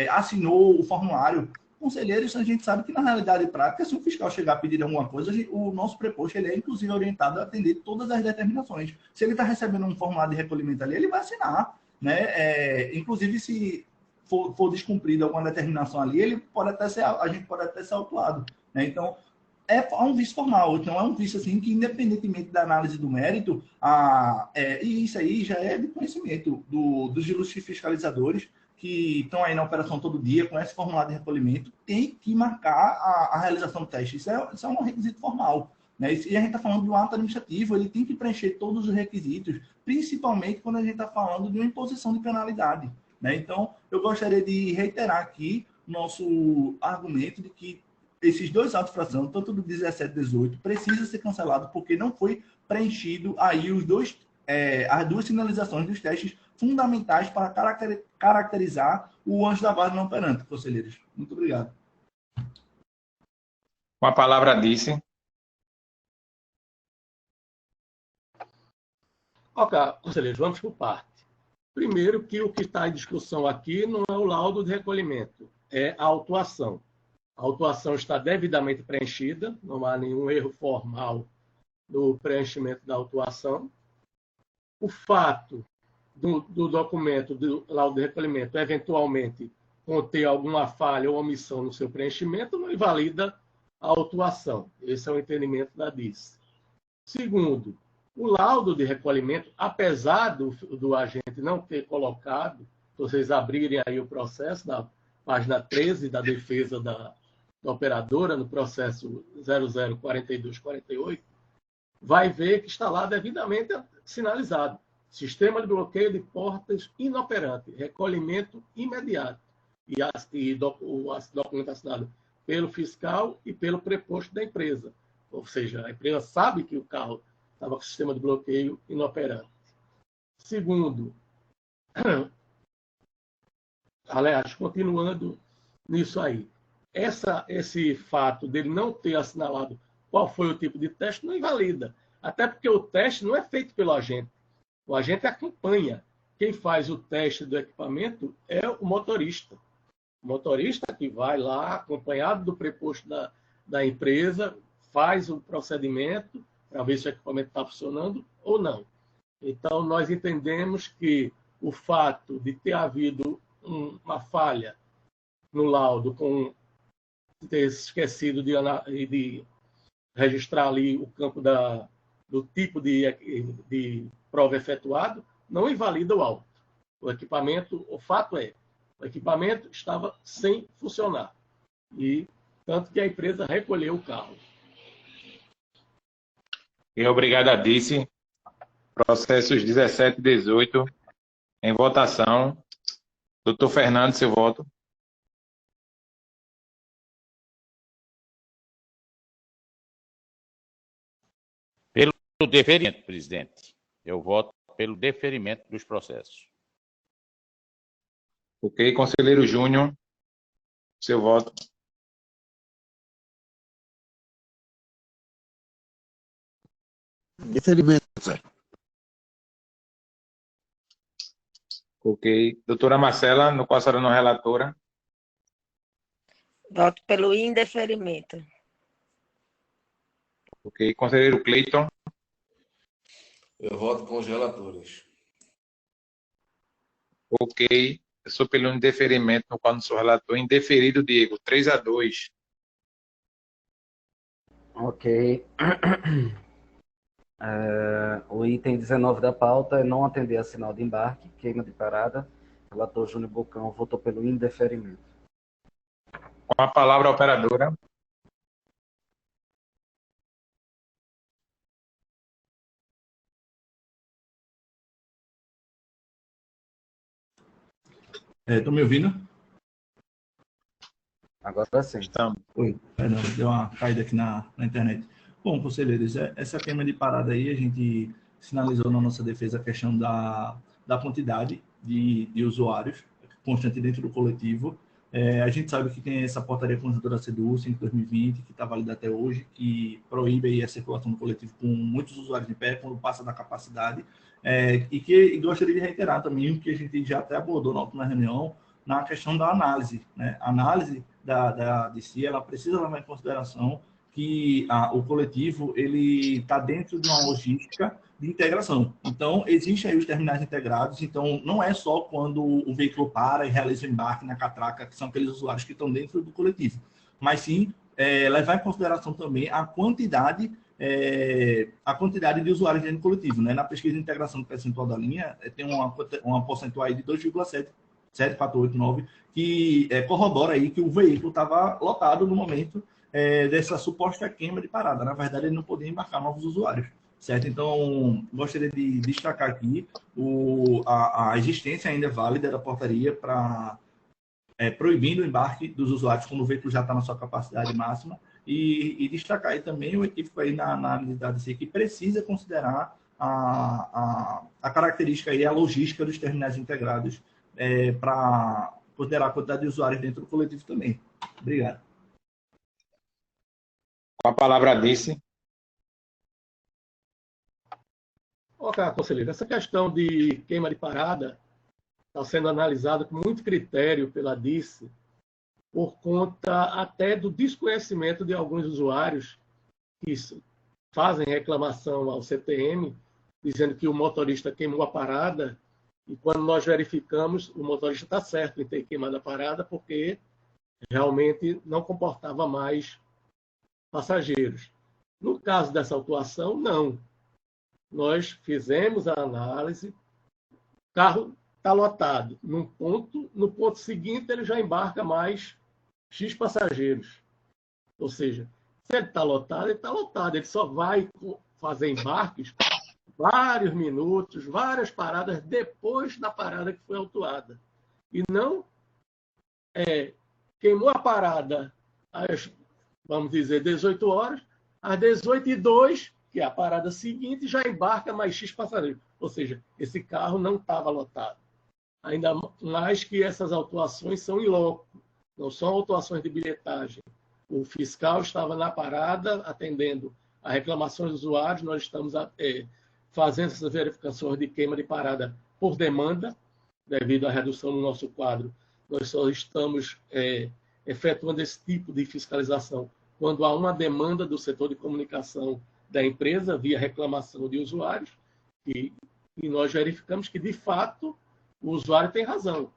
assinou o formulário. Conselheiros, a gente sabe que, na realidade prática, se o fiscal chegar a pedir alguma coisa, o nosso preposto ele é, inclusive, orientado a atender todas as determinações. Se ele está recebendo um formulário de recolhimento ali, ele vai assinar. Né? Inclusive, se for descumprida alguma determinação ali, a gente pode até ser autuado. Né? Então, é um vício formal, então é um vício assim que, independentemente da análise do mérito, e isso aí já é de conhecimento dos ilustres fiscalizadores, que estão aí na operação todo dia, com esse formulário de recolhimento, tem que marcar a realização do teste. Isso é um requisito formal. Né? E a gente está falando de um ato administrativo, ele tem que preencher todos os requisitos, principalmente quando a gente está falando de uma imposição de penalidade. Né? Então, eu gostaria de reiterar aqui nosso argumento de que esses dois autos de infração, tanto do 17 e 18, precisa ser cancelado porque não foi preenchido aí as duas sinalizações dos testes fundamentais para caracterizar o anjo da guarda não operante, conselheiros. Muito obrigado. Com a palavra disse. Ok, conselheiros, vamos por parte. Primeiro, que o que está em discussão aqui não é o laudo de recolhimento, é a autuação. A autuação está devidamente preenchida, não há nenhum erro formal no preenchimento da autuação. O fato do documento do laudo de recolhimento eventualmente conter alguma falha ou omissão no seu preenchimento não invalida a autuação. Esse é o entendimento da DIS. Segundo, o laudo de recolhimento, apesar do agente não ter colocado, se vocês abrirem aí o processo, na página 13 da defesa da operadora, no processo 004248, vai ver que está lá devidamente sinalizado. Sistema de bloqueio de portas inoperante, recolhimento imediato. E o documento assinado pelo fiscal e pelo preposto da empresa. Ou seja, a empresa sabe que o carro estava com o sistema de bloqueio inoperante. Segundo, aliás, continuando nisso aí, esse fato dele não ter assinalado qual foi o tipo de teste não invalida. Até porque o teste não é feito pelo agente. O agente acompanha. Quem faz o teste do equipamento é o motorista. O motorista que vai lá, acompanhado do preposto da empresa, faz o procedimento para ver se o equipamento está funcionando ou não. Então, nós entendemos que o fato de ter havido uma falha no laudo com ter esquecido de registrar ali o campo do tipo de prova efetuado, não invalida o auto. O equipamento, o fato é, o equipamento estava sem funcionar. E tanto que a empresa recolheu o carro. E obrigado a Dice. Processos 17 e 18 em votação. Doutor Fernando, seu voto. Pelo deferimento, presidente. Eu voto pelo deferimento dos processos. Ok. Conselheiro Júnior, seu voto. Deferimento, Zé. Ok. Doutora Marcela, no qual a senhora não é relatora. Voto pelo indeferimento. Ok. Conselheiro Cleiton. Eu voto com os relatores. Ok. Eu sou pelo indeferimento, no qual não sou relator. Indeferido, Diego. 3-2. Ok. O item 19 da pauta é não atender a sinal de embarque, queima de parada. O relator Júnior Bocão votou pelo indeferimento. Com a palavra, a operadora. Estão me ouvindo? Agora sim. Estamos. Oi, perdão, deu uma caída aqui na internet. Bom, conselheiros, essa queima de parada aí, a gente sinalizou na nossa defesa a questão da quantidade de usuários constante dentro do coletivo. A gente sabe que tem essa portaria conjunta da CDU 5/2020, que está válida até hoje, que proíbe aí a circulação do coletivo com muitos usuários em pé, quando passa da capacidade. E gostaria de reiterar também o que a gente já até abordou na última reunião, na questão da análise, né? A análise da DC, ela precisa levar em consideração que o coletivo ele está dentro de uma logística de integração. Então, existem aí os terminais integrados, então não é só quando o veículo para e realiza o embarque na catraca, que são aqueles usuários que estão dentro do coletivo, mas sim levar em consideração também a quantidade de usuários dentro do coletivo. Né? Na pesquisa de integração do percentual da linha, tem uma percentual aí de 2,7489, que corrobora aí que o veículo estava lotado no momento dessa suposta queima de parada. Na verdade, ele não podia embarcar novos usuários, certo? Então, gostaria de destacar aqui a existência ainda válida da portaria para proibindo o embarque dos usuários quando o veículo já está na sua capacidade máxima e destacar aí também o equívoco aí na análise da ADC que precisa considerar a característica aí, a logística dos terminais integrados para considerar a quantidade de usuários dentro do coletivo também. Obrigado. Com a palavra, Dice. Ok, conselheiro, essa questão de queima de parada está sendo analisada com muito critério pela DICE, por conta até do desconhecimento de alguns usuários que fazem reclamação ao CTM, dizendo que o motorista queimou a parada, e quando nós verificamos, o motorista está certo em ter queimado a parada, porque realmente não comportava mais passageiros. No caso dessa autuação, não. Nós fizemos a análise, o carro está lotado. No ponto seguinte, ele já embarca mais X passageiros. Ou seja, se ele está lotado, ele está lotado. Ele só vai fazer embarques vários minutos, várias paradas depois da parada que foi autuada. E não queimou a parada às, vamos dizer, 18 horas, às 18h02, que é a parada seguinte, já embarca mais X passageiros. Ou seja, esse carro não estava lotado. Ainda mais que essas autuações são in loco, não são autuações de bilhetagem. O fiscal estava na parada atendendo a reclamações dos usuários, nós estamos fazendo essas verificações de queima de parada por demanda, devido à redução no nosso quadro. Nós só estamos efetuando esse tipo de fiscalização quando há uma demanda do setor de comunicação da empresa via reclamação de usuários e nós verificamos que, de fato, o usuário tem razão.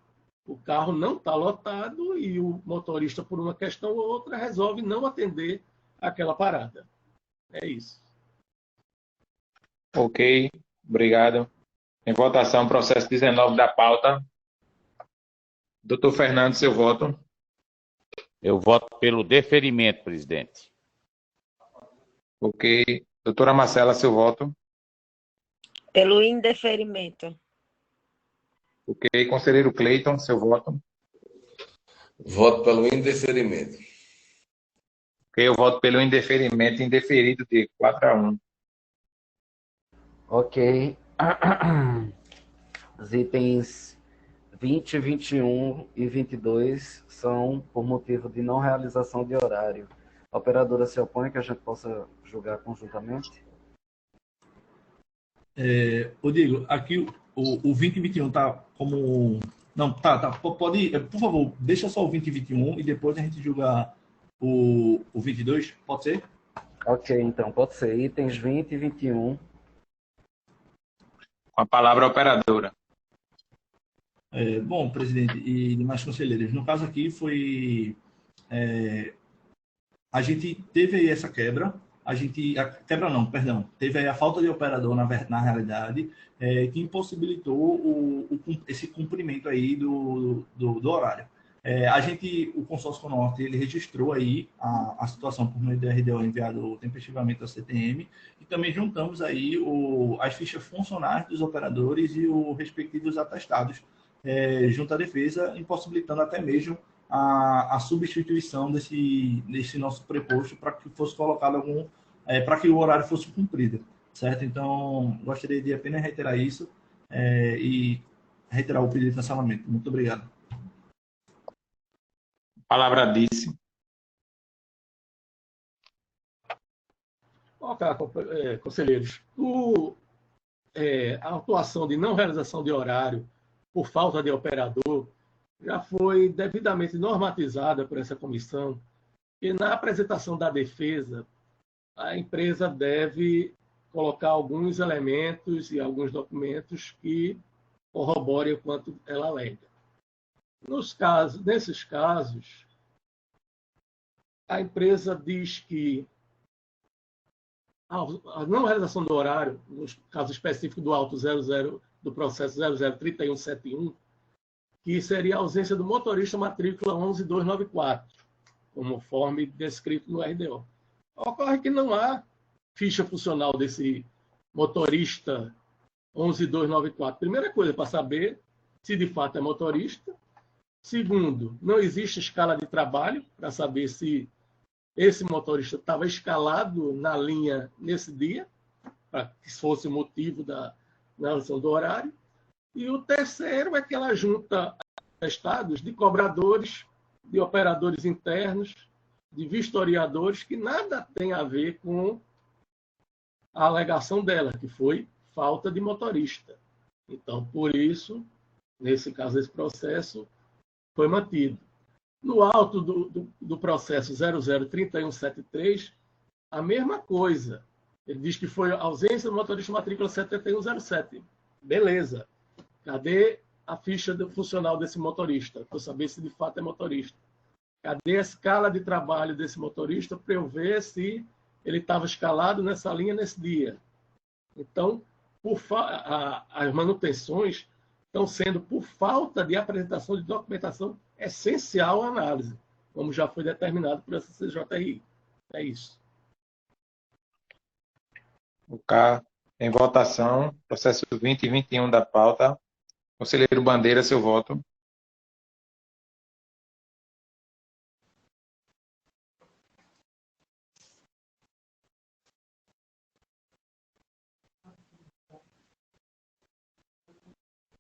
O carro não está lotado e o motorista, por uma questão ou outra, resolve não atender aquela parada. É isso. Ok, obrigado. Em votação, processo 19 da pauta. Doutor Fernando, seu voto. Eu voto pelo deferimento, presidente. Ok. Doutora Marcela, seu voto. Pelo indeferimento. Ok. Conselheiro Cleiton, seu voto. Voto pelo indeferimento. Ok, eu voto pelo indeferimento, indeferido de 4-1. Ok. Os itens 20, 21 e 22 são por motivo de não realização de horário. A operadora se opõe que a gente possa julgar conjuntamente? Diego, aqui o 20 e 21 tá como... Não, tá. Pode ir, por favor, deixa só o 20 e 21 e depois a gente julga o 22, pode ser? Ok, então, pode ser. Itens 20 e 21. Com a palavra a operadora. Bom, presidente e demais conselheiros, no caso aqui foi... a gente teve aí essa quebra, quebra não, perdão, teve aí a falta de operador na realidade, que impossibilitou esse cumprimento aí do horário. O Consórcio Conorte, ele registrou aí a situação por meio do RDO enviado tempestivamente ao CTM e também juntamos aí as fichas funcionais dos operadores e os respectivos atestados junto à defesa, impossibilitando até mesmo a substituição desse nosso preposto para que fosse colocado para que o horário fosse cumprido, certo? Então, gostaria de apenas reiterar isso e reiterar o pedido de cancelamento. Muito obrigado. Palavra disse. Ok, conselheiros. A atuação de não realização de horário por falta de operador já foi devidamente normatizada por essa comissão e na apresentação da defesa a empresa deve colocar alguns elementos e alguns documentos que corroborem o quanto ela alega. Nesses casos, a empresa diz que a não realização do horário, no caso específico do auto 00, do processo 003171, que seria a ausência do motorista matrícula 11294, conforme descrito no RDO. Ocorre que não há ficha funcional desse motorista 11294. Primeira coisa, para saber se de fato é motorista. Segundo, não existe escala de trabalho para saber se esse motorista estava escalado na linha nesse dia, para que fosse o motivo da relação do horário. E o terceiro é que ela junta estados de cobradores, de operadores internos, de vistoriadores, que nada tem a ver com a alegação dela, que foi falta de motorista. Então, por isso, nesse caso, esse processo foi mantido. No auto do processo 003173, a mesma coisa. Ele diz que foi ausência do motorista matrícula 7107. Beleza. Cadê a ficha funcional desse motorista? Para saber se de fato é motorista. Cadê a escala de trabalho desse motorista para eu ver se ele estava escalado nessa linha nesse dia? Então, as manutenções estão sendo por falta de apresentação de documentação essencial à análise, como já foi determinado por essa CJRI. É isso. Ok. Em votação, processo 20 e 21 da pauta. Conselheiro Bandeira, seu voto.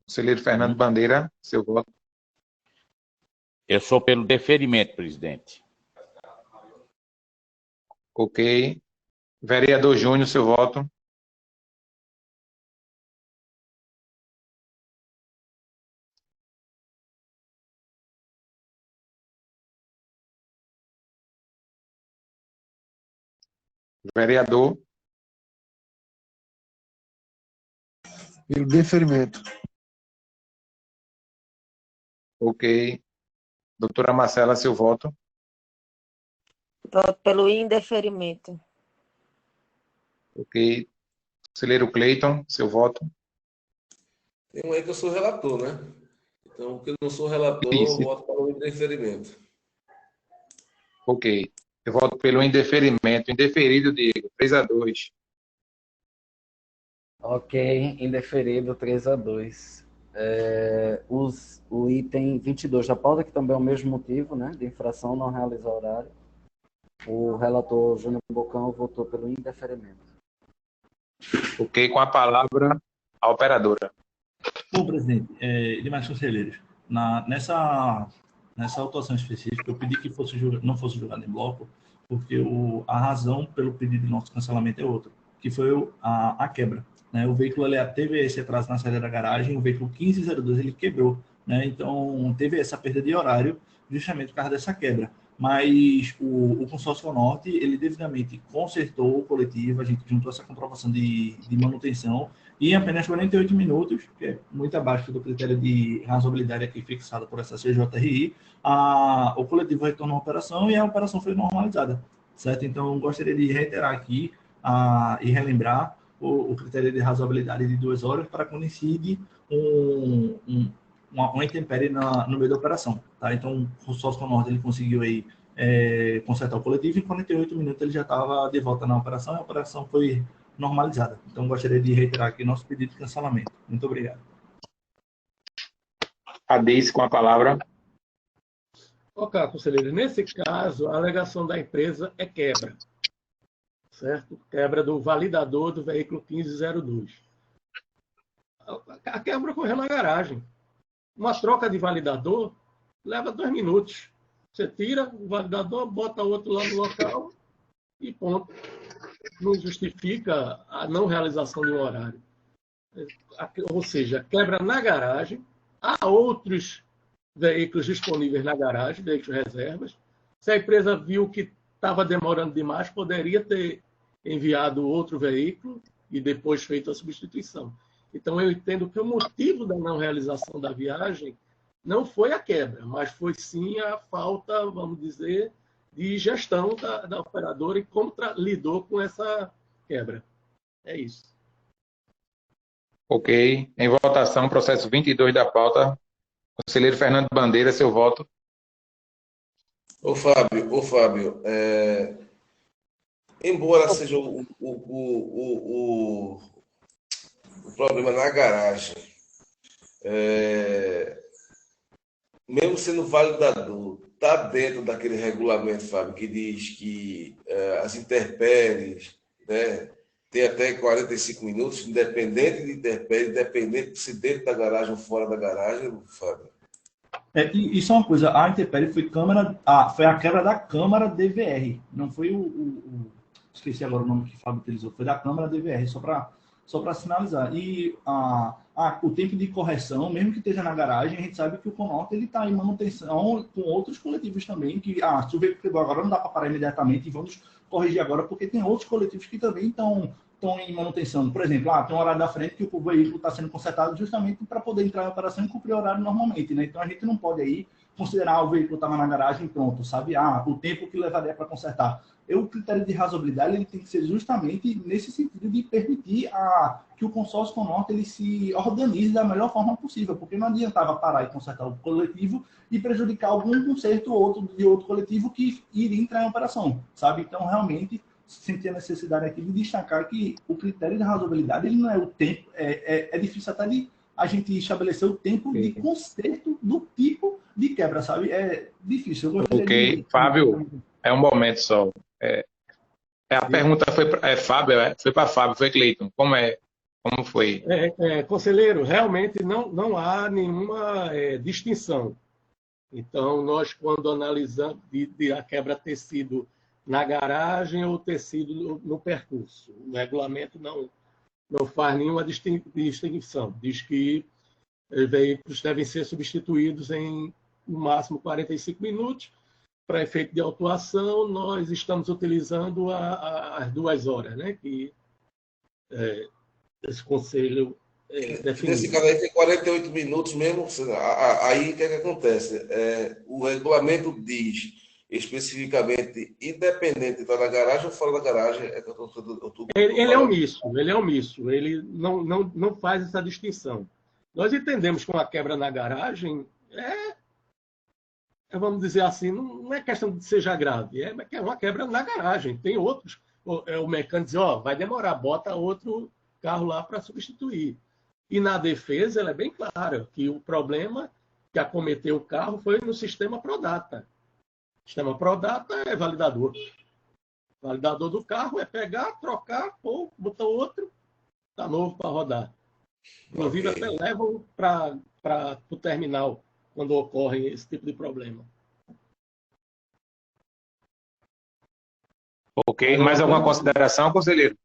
Conselheiro Fernando Bandeira, seu voto. Eu sou pelo deferimento, presidente. Ok. Vereador Júnior, seu voto. Vereador. Pelo deferimento. Ok. Doutora Marcela, seu voto. Voto pelo indeferimento. Ok. Conselheiro Cleiton, seu voto. Tem um aí que eu sou relator, né? Então, porque eu não sou relator, Isso. eu voto para o indeferimento. Ok. Eu voto pelo indeferimento. Indeferido, Diego. 3-2. Ok, indeferido 3-2. O item 22 da pauta, que também é o mesmo motivo, né, de infração não realizar horário. O relator Júnior Bocão votou pelo indeferimento. Ok, com a palavra a operadora. Bom, presidente, demais conselheiros, nessa autuação específica, eu pedi que não fosse julgado em bloco, porque a razão pelo pedido de nosso cancelamento é outra, que foi a quebra. Né? O veículo teve esse atraso na saída da garagem, o veículo 1502 ele quebrou, né? Então teve essa perda de horário justamente por causa dessa quebra. Mas o consórcio Norte, ele devidamente consertou o coletivo, a gente juntou essa comprovação de manutenção, e em apenas 48 minutos, que é muito abaixo do critério de razoabilidade aqui fixado por essa CJRI, o coletivo retornou à operação e a operação foi normalizada, certo? Então, gostaria de reiterar aqui e relembrar o critério de razoabilidade de 2 horas para quando incide uma intempérie no meio da operação, tá? Então, o Consórcio Norte ele conseguiu aí consertar o coletivo e em 48 minutos ele já estava de volta na operação e a operação foi normalizada. Então, gostaria de reiterar aqui nosso pedido de cancelamento. Muito obrigado. A Deise com a palavra. Ok, conselheiro. Nesse caso, a alegação da empresa é quebra, certo? Quebra do validador do veículo 1502. A quebra ocorreu na garagem. Uma troca de validador leva 2 minutos. Você tira o validador, bota outro lá no local e ponto. Não justifica a não realização de um horário. Ou seja, quebra na garagem. Há outros veículos disponíveis na garagem, veículos reservas. Se a empresa viu que estava demorando demais, poderia ter enviado outro veículo e depois feito a substituição. Então, eu entendo que o motivo da não realização da viagem não foi a quebra, mas foi sim a falta, vamos dizer, de gestão da operadora e como lidou com essa quebra. É isso. Ok. Em votação, processo 22 da pauta. Conselheiro Fernando Bandeira, seu voto. Ô Fábio, embora seja o problema na garagem, mesmo sendo validador, está dentro daquele regulamento, Fábio, que diz que as intempéries, né, tem até 45 minutos, independente de intempérie, independente de se dentro da garagem ou fora da garagem, Fábio. Isso é uma coisa, a intempérie foi a quebra da Câmara DVR, não foi esqueci agora o nome que o Fábio utilizou, foi da Câmara DVR, só para sinalizar. E o tempo de correção, mesmo que esteja na garagem, a gente sabe que o Conorte está em manutenção com outros coletivos também, que se o veículo quebrou agora, não dá para parar imediatamente e vamos corrigir agora, porque tem outros coletivos que também estão em manutenção. Por exemplo, tem um horário da frente que o veículo está sendo consertado justamente para poder entrar em operação e cumprir o horário normalmente, né? Então, a gente não pode aí considerar o veículo estava na garagem pronto, sabe? O tempo que levaria para consertar. O critério de razoabilidade ele tem que ser justamente nesse sentido de permitir que o consórcio Conorte ele se organize da melhor forma possível, porque não adiantava parar e consertar o coletivo e prejudicar algum conserto de outro coletivo que iria entrar em operação, sabe? Então, realmente, senti a necessidade aqui de destacar que o critério de razoabilidade ele não é o tempo, é difícil até de a gente estabelecer o tempo de conserto do tipo de quebra, sabe? É difícil. Ok, Fábio, é um momento só. A pergunta foi para Fábio, foi para Fábio, foi Cleiton. Como foi? Conselheiro, realmente não há nenhuma distinção. Então, nós, quando analisamos de a quebra ter sido na garagem ou ter sido no percurso, o regulamento não faz nenhuma distinção. Diz que veículos devem ser substituídos em, no máximo, 45 minutos. Para efeito de autuação, nós estamos utilizando as 2 horas, né? Que esse conselho Nesse definido. caso aí tem 48 minutos mesmo. Aí o que é que acontece? O regulamento diz especificamente, independente de estar na garagem ou fora da garagem. Ele é omisso, ele não faz essa distinção. Nós entendemos que uma quebra na garagem vamos dizer assim, não é questão de seja grave, é uma quebra na garagem. Tem outros. O mecânico diz, vai demorar, bota outro carro lá para substituir. E na defesa, ela é bem clara, que o problema que acometeu o carro foi no sistema Prodata. O sistema Prodata é validador. O validador do carro é pegar, trocar, botar outro, tá novo para rodar. Inclusive, até levam para o terminal quando ocorre esse tipo de problema. Ok, mais alguma consideração, conselheiro?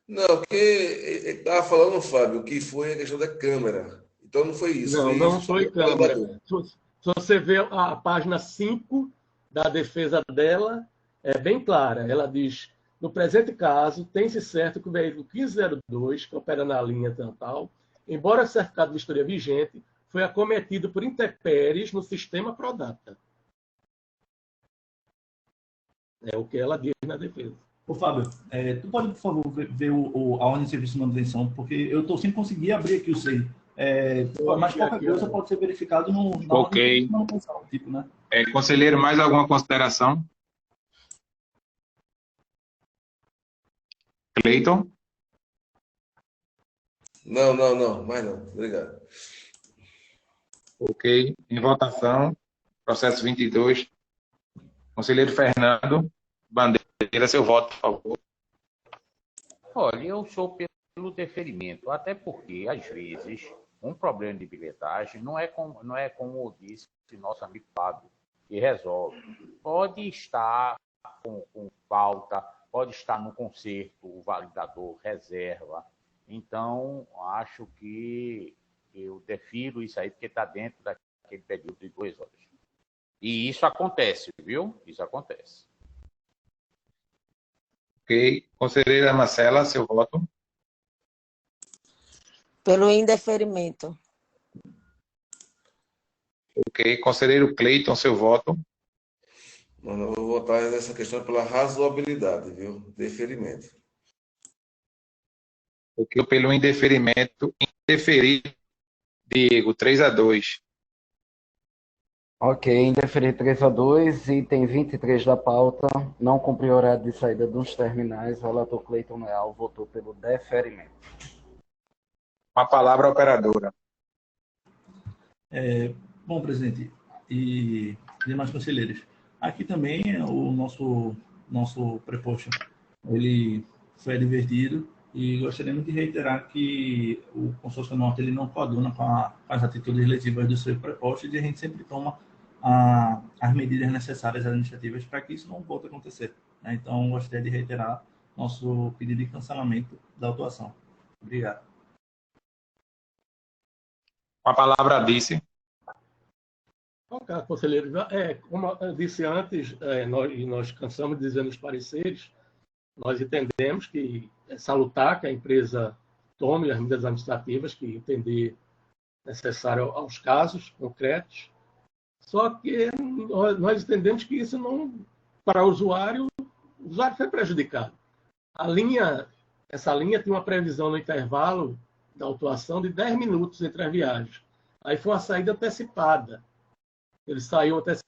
Não, porque ele estava falando, Fábio, que foi a questão da câmera. Então não foi isso. Não foi câmera. Se você vê a página 5 da defesa dela, é bem clara. Ela diz, no presente caso, tem-se certo que o veículo 1502, que opera na linha tal, embora certificado de vistoria vigente, foi acometido por intempéries no sistema Prodata. É o que ela diz na defesa. Ô, Fábio, tu pode, por favor, ver a ordem de serviço de manutenção, porque eu estou sem conseguir abrir aqui o SEI. Mas qualquer coisa pode ser verificado na ordem de serviço de manutenção. Tipo, né? Conselheiro, mais alguma consideração? Cleiton? Não, mais não. Obrigado. Ok. Em votação, processo 22. Conselheiro Fernando Bandeira, seu voto, por favor. Olha, eu sou pelo deferimento, até porque, às vezes, um problema de bilhetagem não é como disse nosso amigo Fábio, que resolve. Pode estar com falta, pode estar no conserto, o validador reserva. Então, acho que eu defiro isso aí, porque está dentro daquele período de 2 horas. E isso acontece, viu? Isso acontece. Ok. Conselheira Marcela, seu voto. Pelo indeferimento. Ok. Conselheiro Cleiton, seu voto. Mano, eu vou votar nessa questão pela razoabilidade, viu? Deferimento. Ok. Pelo indeferimento, indeferir, Diego, 3-2. Ok, indeferir 3-2, item 23 da pauta, não cumpriu horário de saída dos terminais, o relator Cleiton Leal votou pelo deferimento. Com a palavra, operadora. Bom, presidente e demais conselheiros, aqui também o nosso preposto, ele foi advertido e gostaríamos de reiterar que o consórcio norte ele não coaduna com as atitudes legislativas do seu preposto e a gente sempre toma as medidas necessárias administrativas para que isso não volte a acontecer. Né? Então, gostaria de reiterar nosso pedido de cancelamento da autuação. Obrigado. Com a palavra, Disse. Ok, conselheiro, como eu disse antes, nós cansamos de dizer nos pareceres, nós entendemos que é salutar que a empresa tome as medidas administrativas que entender necessário aos casos concretos, só que nós entendemos que isso não, para o usuário foi prejudicado. Essa linha tinha uma previsão no intervalo da autuação de 10 minutos entre as viagens. Aí foi uma saída antecipada. Ele saiu antecipado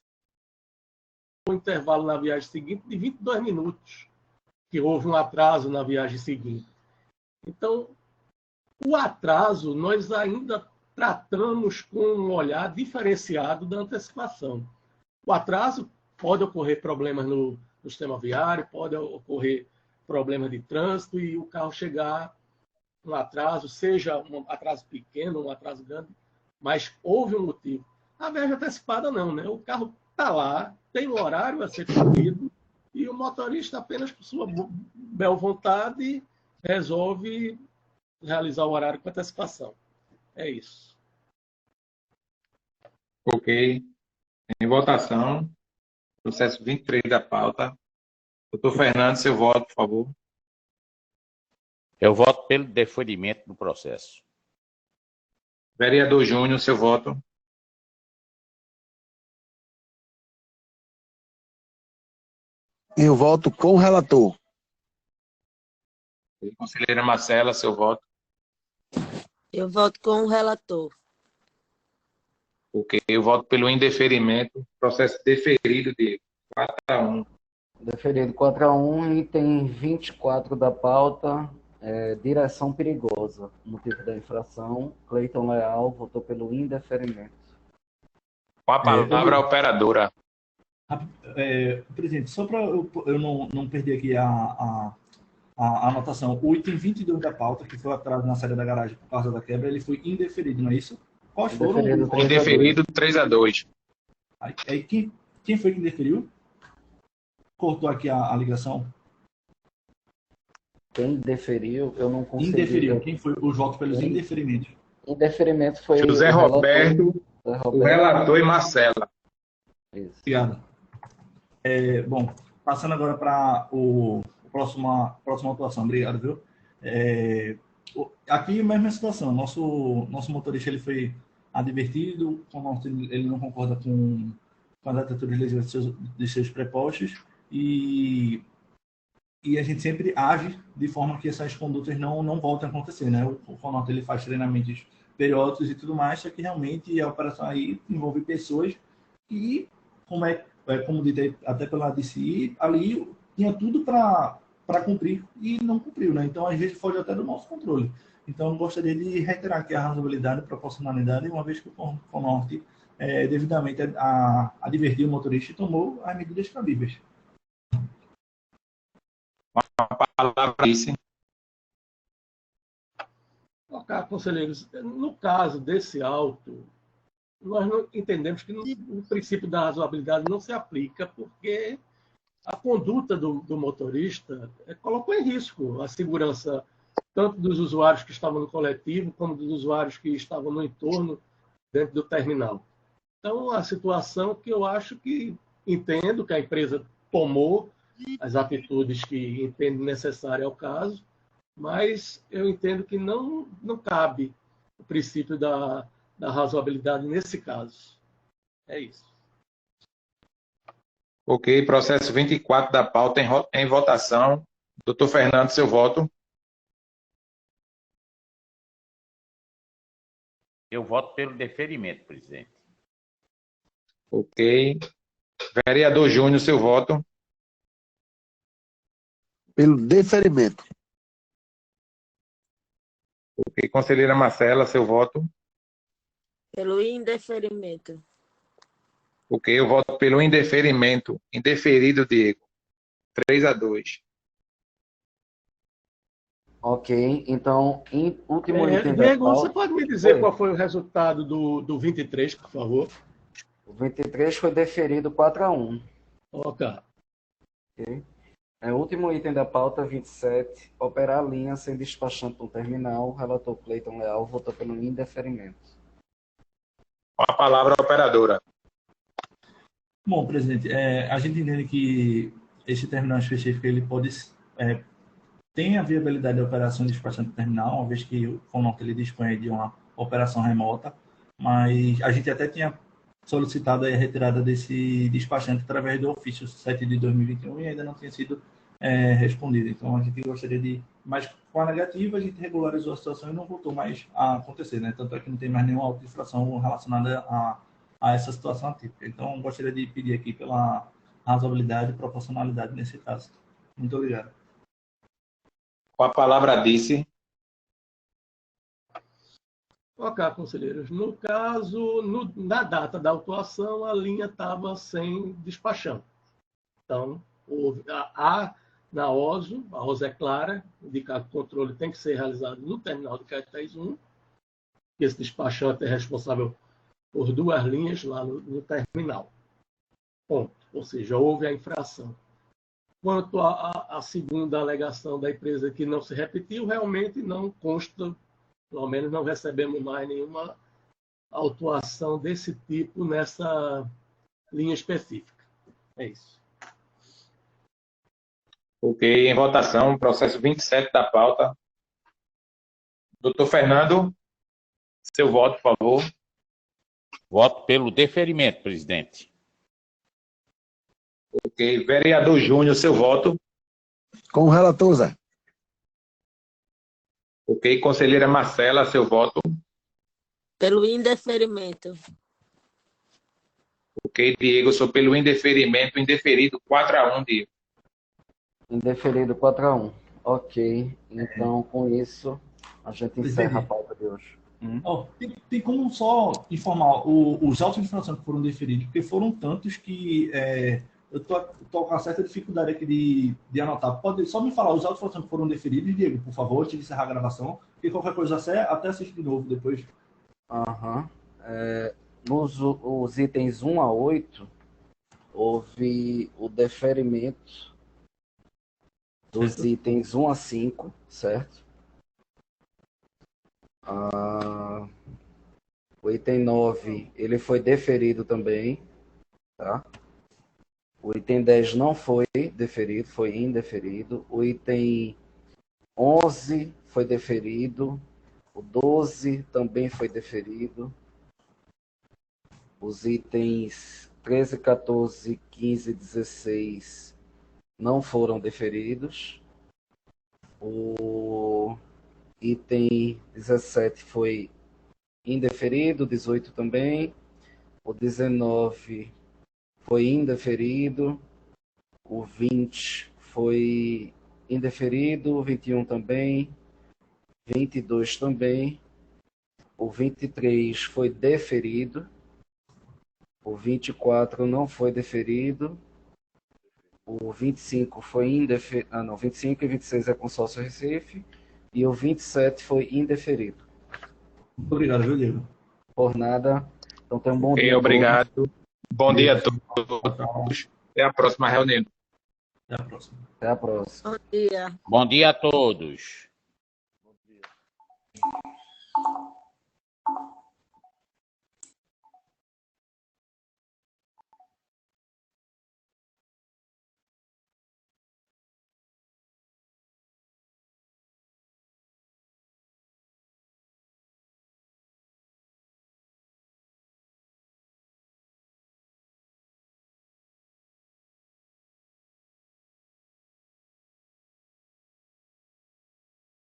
um intervalo na viagem seguinte de 22 minutos, que houve um atraso na viagem seguinte. Então, o atraso nós ainda tratamos com um olhar diferenciado da antecipação. O atraso pode ocorrer problemas no sistema viário, pode ocorrer problemas de trânsito e o carro chegar um atraso, seja um atraso pequeno, um atraso grande, mas houve um motivo. A viagem antecipada não, né? O carro está lá, tem um horário a ser cumprido e o motorista apenas por sua bela vontade resolve realizar o horário com antecipação. É isso. Ok. Em votação, processo 23 da pauta. Doutor Fernando, seu voto, por favor. Eu voto pelo deferimento do processo. Vereador Júnior, seu voto. Eu voto com o relator. Conselheira Marcela, seu voto. Eu voto com o relator. Ok, eu voto pelo indeferimento. Processo deferido de 4-1. Deferido 4-1, item 24 da pauta, direção perigosa. Motivo da infração, Cleiton Leal votou pelo indeferimento. Com a palavra, a operadora. Presidente, só para eu não perder aqui a anotação, o item 22 da pauta, que foi atrás na saída da garagem por causa da quebra, ele foi indeferido, não é isso? Quais foram? Indeferido 3-2. Aí quem foi que indeferiu? Cortou aqui a ligação. Quem deferiu, eu não consegui. Indeferiu. Quem foi os votos pelos indeferimentos? Indeferimento foi José Roberto, o relator e Marcela. Isso. Obrigado. Bom, passando agora para próxima atuação. Obrigado, viu? Aqui, mesma situação. Nosso motorista ele foi advertido, ele não concorda com as atitudes lesivas de seus prepostos e a gente sempre age de forma que essas condutas não voltem a acontecer, né? O CONORTE ele faz treinamentos periódicos e tudo mais, só que realmente a operação aí envolve pessoas e, como dito até pela DCI, ali tinha tudo para cumprir e não cumpriu, né? Então, às vezes, foge até do nosso controle. Então, eu gostaria de reiterar aqui a razoabilidade e proporcionalidade, uma vez que o CONORTE devidamente advertiu o motorista e tomou as medidas cabíveis. A palavra disse. Ok, conselheiros, no caso desse auto, nós não entendemos que o princípio da razoabilidade não se aplica, porque a conduta do motorista colocou em risco a segurança tanto dos usuários que estavam no coletivo, como dos usuários que estavam no entorno dentro do terminal. Então, a situação que eu acho que entendo que a empresa tomou as atitudes que entende necessária ao caso, mas eu entendo que não cabe o princípio da razoabilidade nesse caso. É isso. Ok, processo 24 da pauta em votação. Doutor Fernando, seu voto. Eu voto pelo deferimento, presidente. Ok. Vereador Júnior, seu voto. Pelo deferimento. Ok. Conselheira Marcela, seu voto. Pelo indeferimento. Ok, eu voto pelo indeferimento. Indeferido, Diego. 3-2. Ok, então, último item da Diego, pauta. você pode me dizer qual foi o resultado do 23, por favor? O 23 foi deferido 4-1. Ok. Ok. O último item da pauta, 27, operar a linha sem despachante no terminal. Relator Cleiton Leal votou pelo indeferimento. Com a palavra, a operadora. Bom, presidente, a gente entende que esse terminal específico ele pode tem a viabilidade de operação de despachante do terminal, uma vez que o CONORTE ele dispõe de uma operação remota, mas a gente até tinha solicitado a retirada desse despachante através do ofício 7 de 2021 e ainda não tinha sido respondido. Então, a gente gostaria de... Mas com a negativa, a gente regularizou a situação e não voltou mais a acontecer, né? Tanto é que não tem mais nenhuma auto infração relacionada a essa situação atípica. Então, gostaria de pedir aqui pela razoabilidade e proporcionalidade nesse caso. Muito obrigado. Com a palavra, disse. Ok, conselheiros. No caso, na data da autuação, a linha estava sem despachante. Então, houve na OSO, a OSO é clara, indicar que o controle tem que ser realizado no terminal de Caetés 1. Esse despachante é responsável por 2 linhas lá no terminal. Ponto. Ou seja, houve a infração. Quanto à segunda alegação da empresa que não se repetiu, realmente não consta, pelo menos não recebemos mais nenhuma autuação desse tipo nessa linha específica. É isso. Ok, em votação, processo 27 da pauta. Doutor Fernando. Seu voto, por favor. Voto pelo deferimento, presidente. Ok. Vereador Júnior, seu voto. Com o relator, Zé. Ok. Conselheira Marcela, seu voto. Pelo indeferimento. Ok, Diego, sou pelo indeferimento, indeferido 4-1, Diego. Indeferido 4-1. Ok. Então, com isso, a gente encerra a pauta de hoje. Oh, tem como só informar os autos de infração que foram deferidos, porque foram tantos que eu tô com uma certa dificuldade aqui de anotar. Pode só me falar os autos de infração que foram deferidos, Diego, por favor, antes de encerrar a gravação, e qualquer coisa até assiste de novo depois. Aham. Os itens 1 a 8, houve o deferimento dos itens 1 a 5, certo? O item 9, ele foi deferido também, tá? O item 10 não foi deferido, foi indeferido. O item 11 foi deferido. O 12 também foi deferido. Os itens 13, 14, 15 e 16 não foram deferidos. O item 17 foi indeferido, 18 também. O 19 foi indeferido. O 20 foi indeferido. O 21 também. 22 também. O 23 foi deferido. O 24 não foi deferido. O 25 foi indeferido. Ah, não. 25 e 26 é consórcio Recife. E o 27 foi indeferido. Muito obrigado, viu, Diego? Por nada. Então, tenha um bom Ok, dia. obrigado. Bom dia a todos. Até a próxima reunião. Até a próxima. Até a próxima. Bom dia. Bom dia a todos. Bom dia.